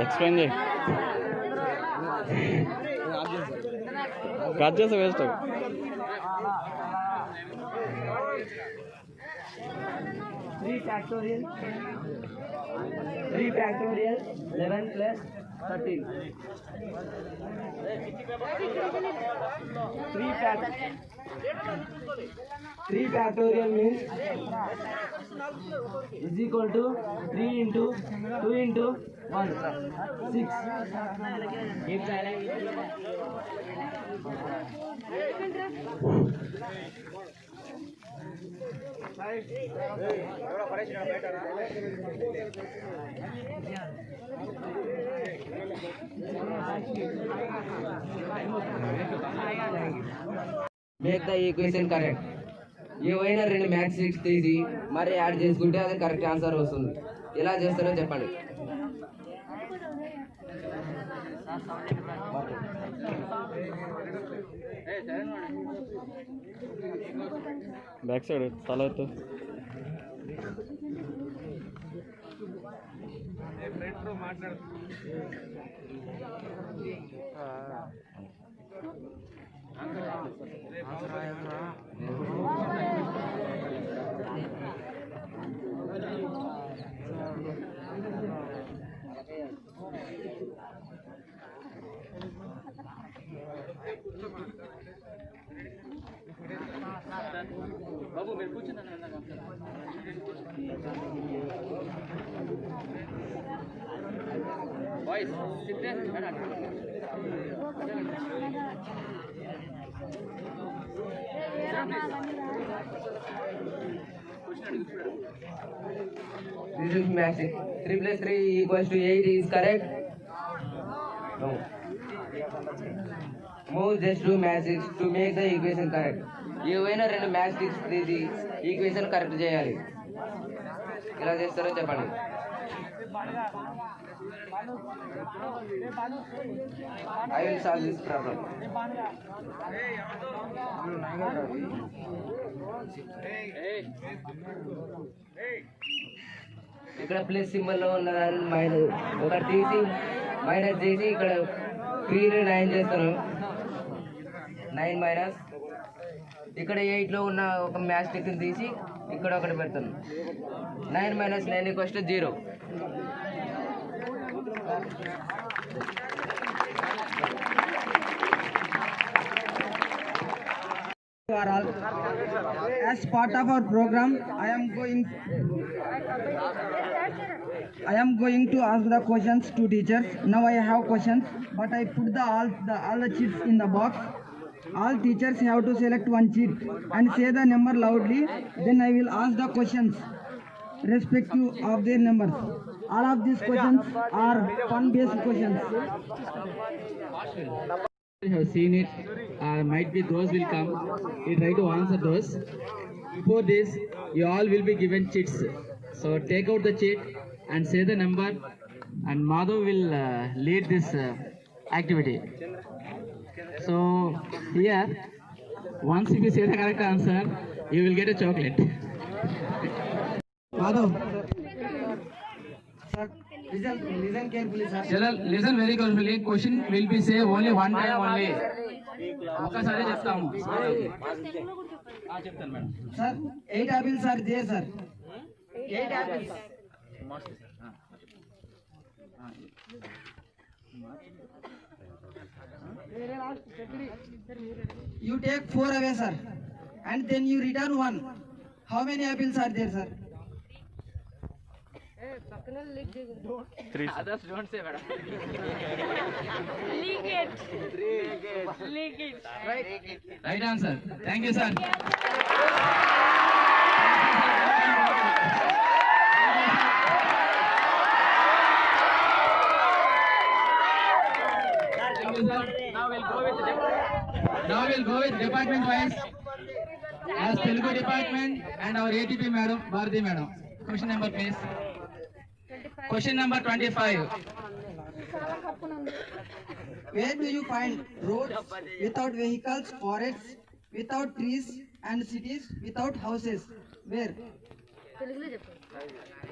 Explain చేయి. కట్ చేస్తే waste. 3 factorial. 3 factorial 11 plus 13. 3 factorial means is equal to 3 into 2 into 1, 6. Keep silent. Make the equation correct. ఏవైనా 2 maths sheets తీసి మరి add చేసుకుంటే అది కరెక్ట్ ఆన్సర్ వస్తుంది. ఎలా చేస్తారో చెప్పండి. బ్యాక్ సైడ్ తల ఎత్తు. బాబు మీరు కూర్చున్నాను. Voice This is magic. 3 plus 3 equals to 8 is correct? No. Move just 2 magic to make the equation correct. ఏవైనా 2 మ్యాథ్స్ తీసి ఈక్వేషన్ కరెక్ట్ చేయాలి. ఎలా చేస్తారో చెప్పండి. I will solve this problem. ఇక్కడ ప్లస్ సింబల్ లో ఉన్న దాన్ని మైనస్ ఒకటి తీసి మైనస్ చేసి ఇక్కడ 3 9 చేస్తాను. 9 మైనస్ ఇక్కడ 8 లో ఉన్న ఒక మ్యాథ్స్ టిక్ తీసి ఇక్కడ ఒకటి పెడతాను. 9 minus 9 equals to 0. As part of our program, I am going to ask the questions to teachers. Now I have questions, but I put all the cheats in the box. All teachers have to select one cheat and say the number loudly. Then I will ask the questions respective of their numbers. All of these questions are fun-based questions. You have seen it, might be those will come. You try to answer those. Before this, you all will be given cheats. So take out the cheat and say the number, and Madhav will lead this activity. So here, once if you say the correct answer, you will get a chocolate. Madhav, Listen carefully, sir. Children, listen very carefully. Question will be say only one time only. ఒక్కసారి చెప్తాము. చెప్తాను madam. Sir, 8 apples are there, sir. 8 apples. You take 4 away, sir, and then you return 1. How many apples are there, sir? 3. Others don't say madam. Leak it. Right answer. Thank you, sir. Now we'll go with department wise. As Telugu department and our ATP madam, Bharati madam. Question number please. Question number 25. Where do you find roads without vehicles, forests without trees, and cities without houses? Where?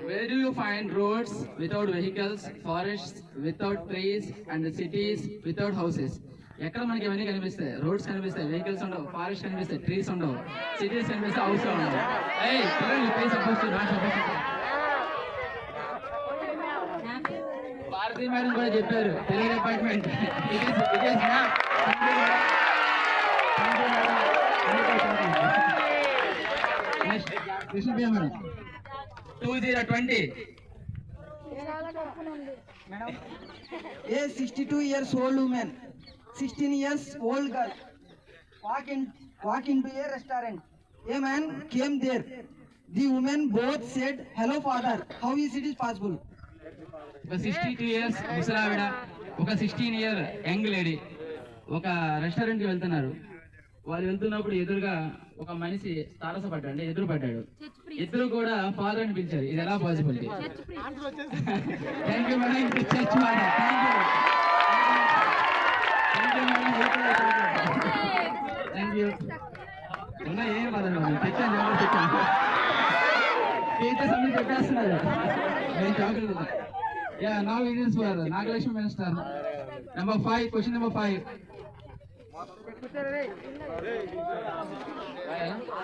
Where do you find roads without vehicles, forests without trees, and cities without houses? ఎక్కడ మనకి ఇవన్నీ కనిపిస్తాయి? Roads కనిపిస్తాయి, vehicles ఉండవు, forest కనిపిస్తాయి, trees ఉండవు, cities కనిపిస్తాయి, house ఉండవు. ఏయ్ పిల్లలు ప్లీజ్ సపోజ్ భారతీ మేడం కూడా చెప్పారు Telugu department. Krishnapriya madam 2020. A 62 years old woman, 16 years old girl, walk into a restaurant. A man came there. The women both said, "Hello, father." How is it possible? ఒక 62 years ముసలావిడ, ఒక 16 year young lady ఒక రెస్టారెంట్కి వెళ్తున్నారు. వాళ్ళు వెళ్తున్నప్పుడు ఎదురుగా ఒక మనిషి తారసపడ్డాడు, అంటే ఎదురు పడ్డాడు. ఇద్దరు కూడా ఫాదర్ అని పిలిచారు. ఇది ఎలా possible? Thank you madam. Church madam. Thank you. ఉన్నా ఏం పదం తెచ్చాను, తెచ్చాను. టీచర్స్ అన్ని పెట్టేస్తున్నారు. నేను chocolate. Yeah, now it is for Nagalakshmi Minister. Number 5, question number 5.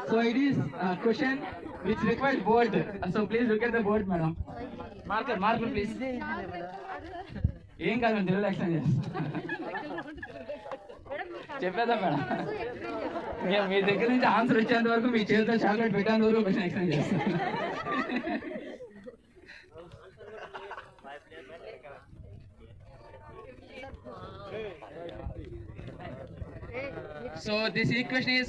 So it is a question which requires board. So please look at the board, madam. Marker please. ఏం కాదు తెలుగులో ఎక్స్ప్లెయిన్ చేస్తాను. చెప్పేదా మేడం? మీ దగ్గర నుంచి answer వచ్చేంత వరకు మీ చేతితో chocolate పెట్టేంత వరకు క్వశ్చన్ ఎక్స్ప్లెయిన్ చేస్తాను. So this equation is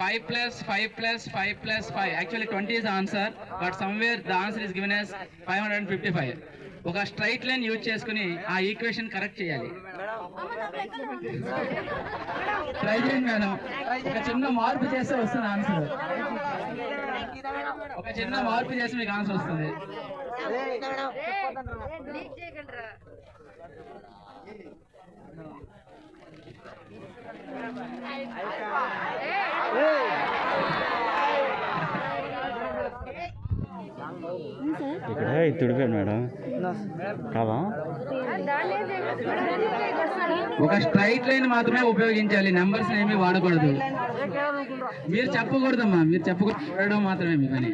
5 plus 5 plus 5 plus 5. Actually 20 is the answer, but somewhere the answer is given as 555. ఒక స్ట్రైట్ లైన్ యూజ్ చేసుకుని ఆ ఈక్వేషన్ కరెక్ట్ చేయాలి. ట్రై చేయండి మేడం. ఒక చిన్న మార్పు చేస్తే వస్తుంది ఆన్సర్. ఒక చిన్న మార్పు చేస్తే మీకు ఆన్సర్ వస్తుంది. ఇక్కడ తుడిపోయాను మేడం కాదా? ఒక స్ట్రైట్ లైన్ మాత్రమే ఉపయోగించాలి, నెంబర్స్ ఏమీ వాడకూడదు. మీరు చెప్పకూడదమ్మా, మీరు చెప్పకూడదు మాత్రమే మీ పని.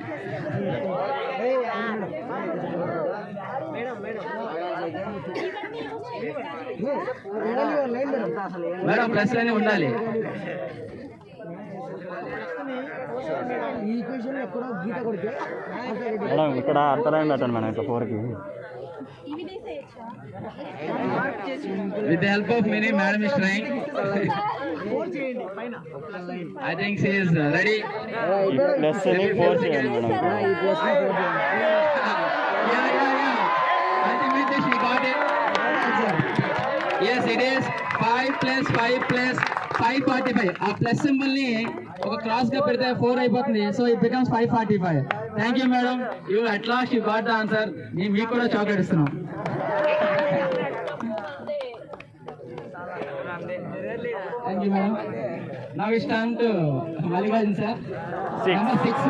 మేడం ప్లస్ లైన్ ఉండాలి. మేడం ఇక్కడ అర్థలైన్ పెట్టండి మేడం, ఇక్కడ 4కి. With the help of many, madam is trying. I think she is ready. Plus 4 చేయండి madam. Ultimately she got it. Yes, it is 5 plus 5 plus 545. ఆ ప్లస్ సింబల్ ని ఒక cross గా పెడితే 4 అయిపోతుంది. So it becomes 545. Thank you madam. You at last you got the answer. మీకు కూడా chocolate ఇస్తున్నాం. Thank you madam. Now it's time to Mallikarjun sir. Number 6.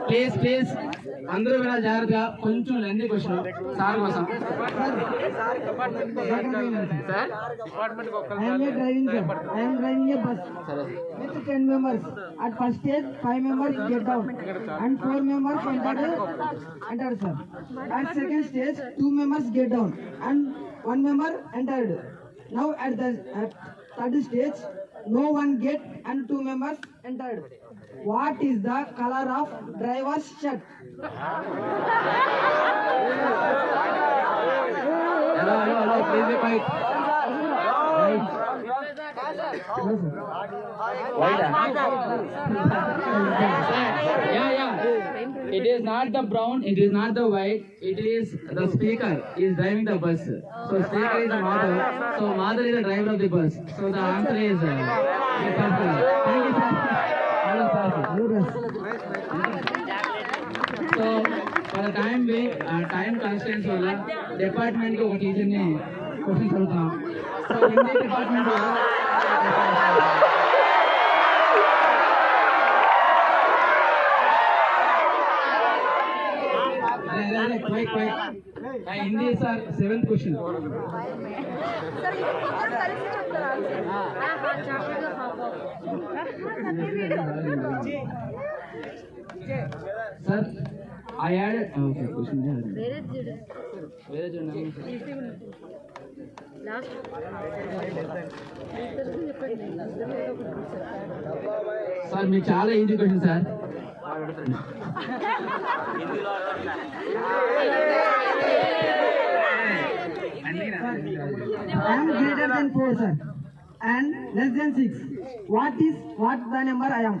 Please అందరూ కూడా జాగ్రత్తగా కొంచెం లెంది క్వశ్చన్ సార్ కోసం sir I am driving a bus with 10 members. At first stage, 5 members get down and 4 members entered, sir. At second stage, 2 members get down and 1 member entered. Now at third stage, no one get and 2 members entered. What is the color of driver's shirt? Hello, please be quiet. Yeah. It is not the brown, it is not the white, it is the speaker is driving the bus. So speaker is the mother, so mother is the driver of the bus. So the answer is purple. Thank you, sir. Hello, sir. So for the time being, time constraints వల్ల department కి ఒక teacher ని questions అడుగుతాం. So Hindi department quick. Hindi sir, 7th question. Sir, I had okay question. Where sir, మీకు చాలా easy question sir. I am greater than 4, sir, and less than 6. What the number I am?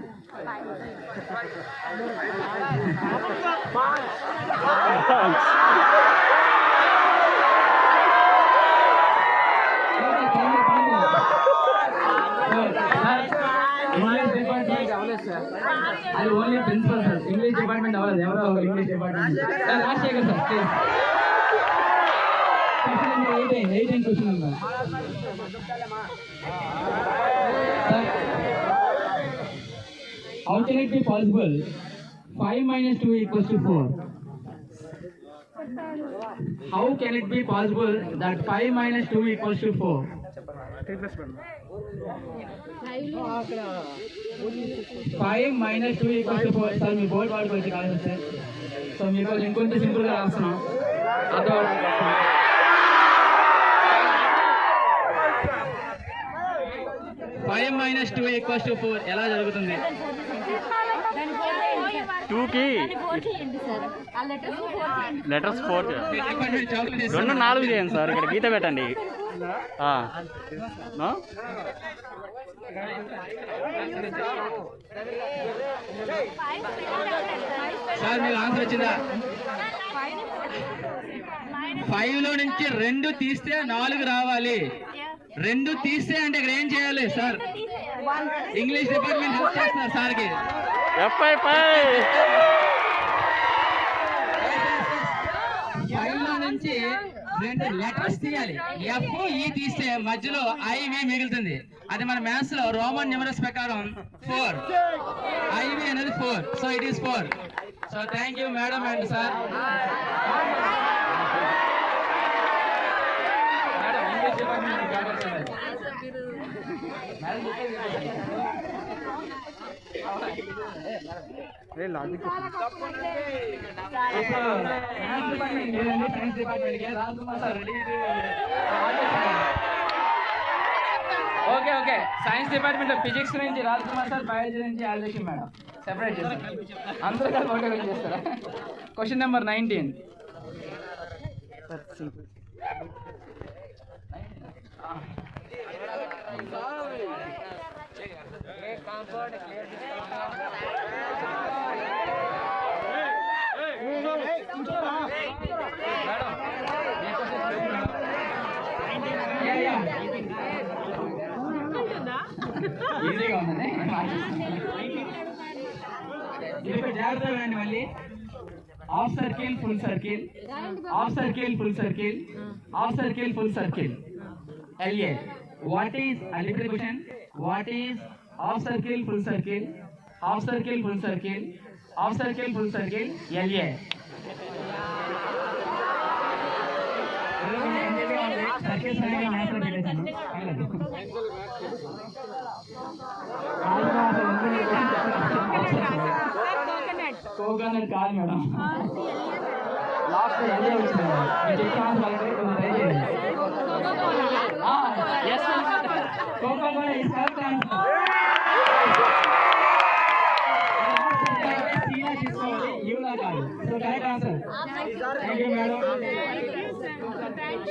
అది only principal sir, English department అవ్వలేదు. ఎవరో English department Rajasekhar sir please. Question 18 question ఉందా sir? How can it be possible 5 minus 2 equals to 4? How can it be possible that 5 minus 2 equals to 4? 5 minus 2 equals to 4. Sir me board వాడుకోవచ్చు కాదు sir. So మీకు ఇంకొంచెం సింపుల్గా రాస్తున్నాం. అదో 5 minus 2 equals to 4 ఎలా జరుగుతుంది? 2 కి లెటర్స్ 4 2 4 చేయండి సార్. ఇక్కడ గీత పెట్టండి. సార్ మీకు ఆన్సర్ వచ్చిందా? 5 లో నుంచి 2 తీస్తే 4 రావాలి. 2 తీస్తే అంటే ఇక్కడ ఏం చేయాలి సార్? ఇంగ్లీష్ డిపార్ట్మెంట్ హెల్ప్ చేస్తున్నారు సార్కి. 5 లో నుంచి 2 లెటర్స్ తీయాలి. ఎఫ్ ఈ తీస్తే మధ్యలో ఐవి మిగులుతుంది. అది మన మ్యాథ్స్ లో రోమన్ న్యూమరల్స్ ప్రకారం 4. ఐవి అనేది 4. So it is 4. So thank you madam and sir. Madam English department okay science department లో ఫిజిక్స్ నుంచి రాజ్కుమార్ సార్, బయాలజీ నుంచి ఆల్రెడీ మేడం సెపరేట్ చేస్తారు. అందరూ కలిసి ఒకటే చేస్తారా? Question number 19. ఈజీగా ఉందండి. ఇప్పుడు జాగ్రత్తగా రండి. మళ్ళీ half circle, full circle, half circle, full circle, half circle, full circle. LA. What is a little question? What is half circle, full circle? Half circle, full circle. half circle, full circle, LA. Coconut కాదు madam, last LA వచ్చింది coca cola is correct answer.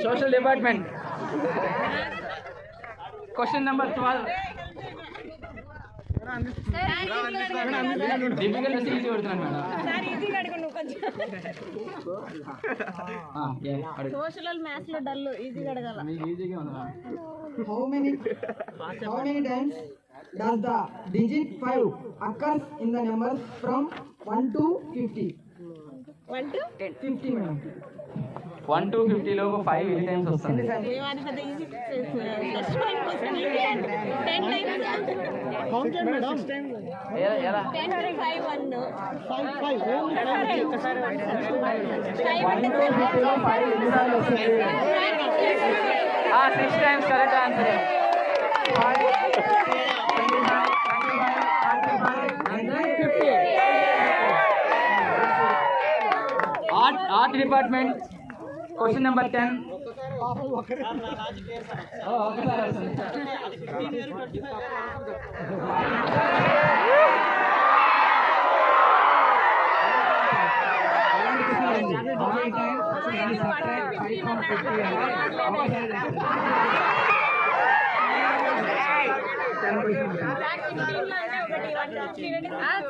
Social department. Question number 12. Difficult is easy కొడుతున్నాను madam. Sir ఈజీగా అడగండి కొంచెం. Social maths లో dull ఈజీగా అడగాల. మీకు ఈజీగా ఉందా? How many times does the digit 5 occurs in the numbers from 1 to 50? 1 to 50 madam. 1 to 50 లోపు 5 ఎన్ని టైమ్స్ వస్తుంది? 10 times. Count madam. ఎలా 10 to 5 1. 5 only 5 ఎన్ని సార్లు వస్తుంది? 6 times correct answer. Art department. Question number 10.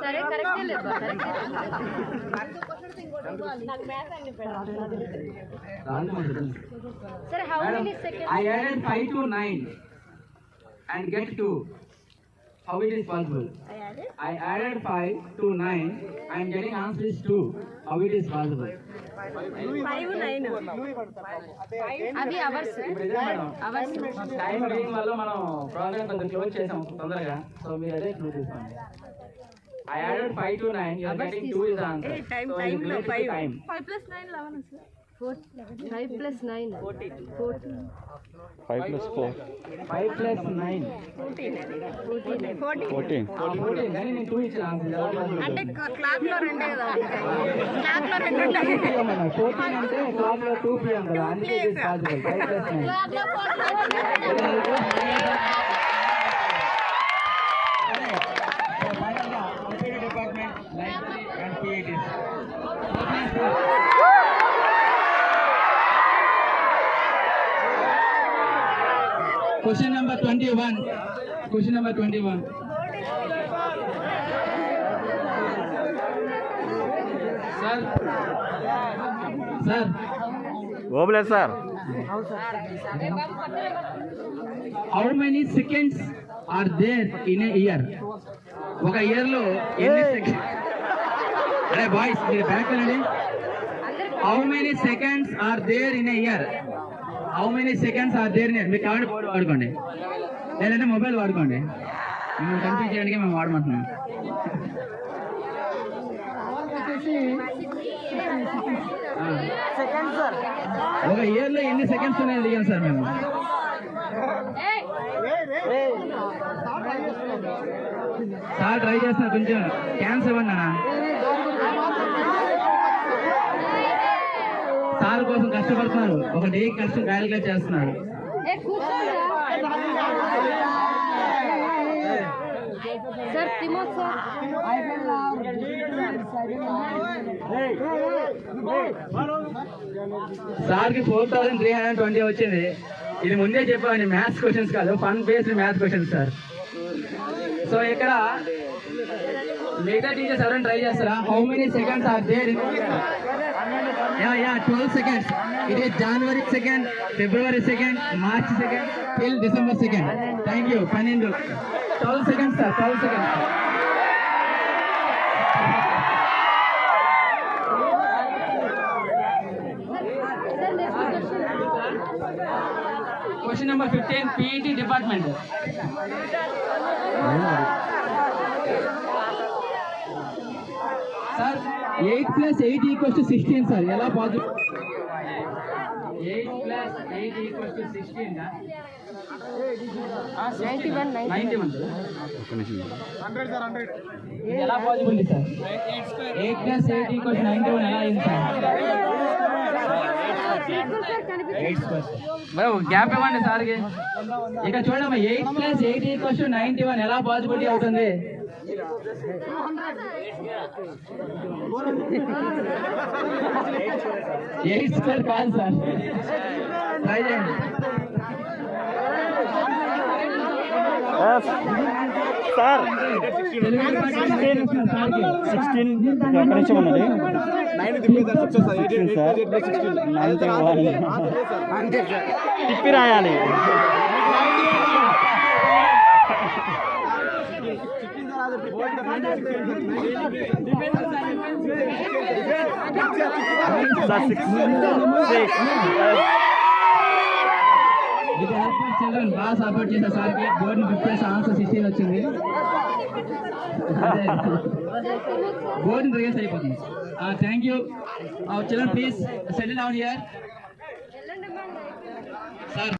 సరే కరెక్ట్ లేదు. Sir, how many seconds? I added 5 to 9 and get 2. How it is possible? I added 5 to 9 and getting answer is 2. How it is possible? 5 9. అవి hours. Time reading వల్ల మనం programme కొంచెం close చేసాం తొందరగా. So మీరు అదే clue తీసుకోండి. I added 5 to 9. You are getting 2 is the answer. Time so time no 5. 5 plus 9 11 sir. 5 plus 9 14. 5 plus 4. 5 plus 9 14. 14. కానీ నేను 2 ఇచ్చిన ఆన్సర్. అంటే క్లాక్ లో రెండే కదా. క్లాక్ లో రెండు ఉంటాయి. 14 అంటే క్లాక్ లో 2 pm కదా. అందుకే ఇది పాసిబుల్. 5 plus 9. క్లాక్ లో 14. Question number 21. Question number 21. Sir. Sir. Oble sir. How many seconds are there in a year? ఒక ఇయర్ లో ఎన్ని సెకండ్స్? అరే బాయ్స్ మీరు బ్యాక్ వెళ్ళండి. How many seconds are there in a year? How many seconds are there in a year? మీరు card వాడుకోండి లేదంటే mobile వాడుకోండి. మిమ్మల్ని కన్ఫ్యూజ్ చేయడానికి మేము వాడమంటున్నాం. ఒక ఇయర్ లో ఎన్ని సెకండ్స్ ఉన్నాయి అడిగాను సార్ మేము. సార్ ట్రై చేస్తున్నా, కొంచెం ఛాన్స్ ఇవ్వండి అన్న. సార్ కోసం కష్టపడుతున్నారు, ఒక డే కష్టం క్యాలిక్యులేట్ చేస్తున్నారు. సార్ తిమోత్ సార్ సార్కి 4320 వచ్చింది. ఇది ముందే చెప్పాను, మ్యాథ్స్ క్వశ్చన్స్ కాదు, fun based maths questions sir. So ఇక్కడ మిగతా టీచర్స్ ఎవరైనా ట్రై చేస్తారా? How many seconds are there in 12 seconds. It is January 2nd, February 2nd, March 2nd till December 2nd. Thank you. 12 seconds sir, 12 seconds. Question number 15, PET department. Sir 8 + 8 = 16 sir ఎలా possible 8 + 8 = 16 గా 91 ఇది ఎలా possible sir 8 + 8 = 91 ఎలా అయింది sir మరి gap ఇవ్వండి సార్కి ఇక చూడమ్మా 8 + 8 = 91 ఎలా పాజిబిలిటీ అవుతుంది 8² కాదు సార్ ట్రై చేయండి సార్ 16 ఎక్కడి నుంచి ఉన్నది 16 సార్ 91 తిప్పి రాయాలి చిల్డ్రన్ బాగా సపోర్ట్ చేశారు సార్కి బోర్డుని ఫిఫ్ట్ చేసి ఆన్సర్ 16 వచ్చింది బోర్డుని రిలీజ్ అయిపోతుంది thank you children please settle down here sir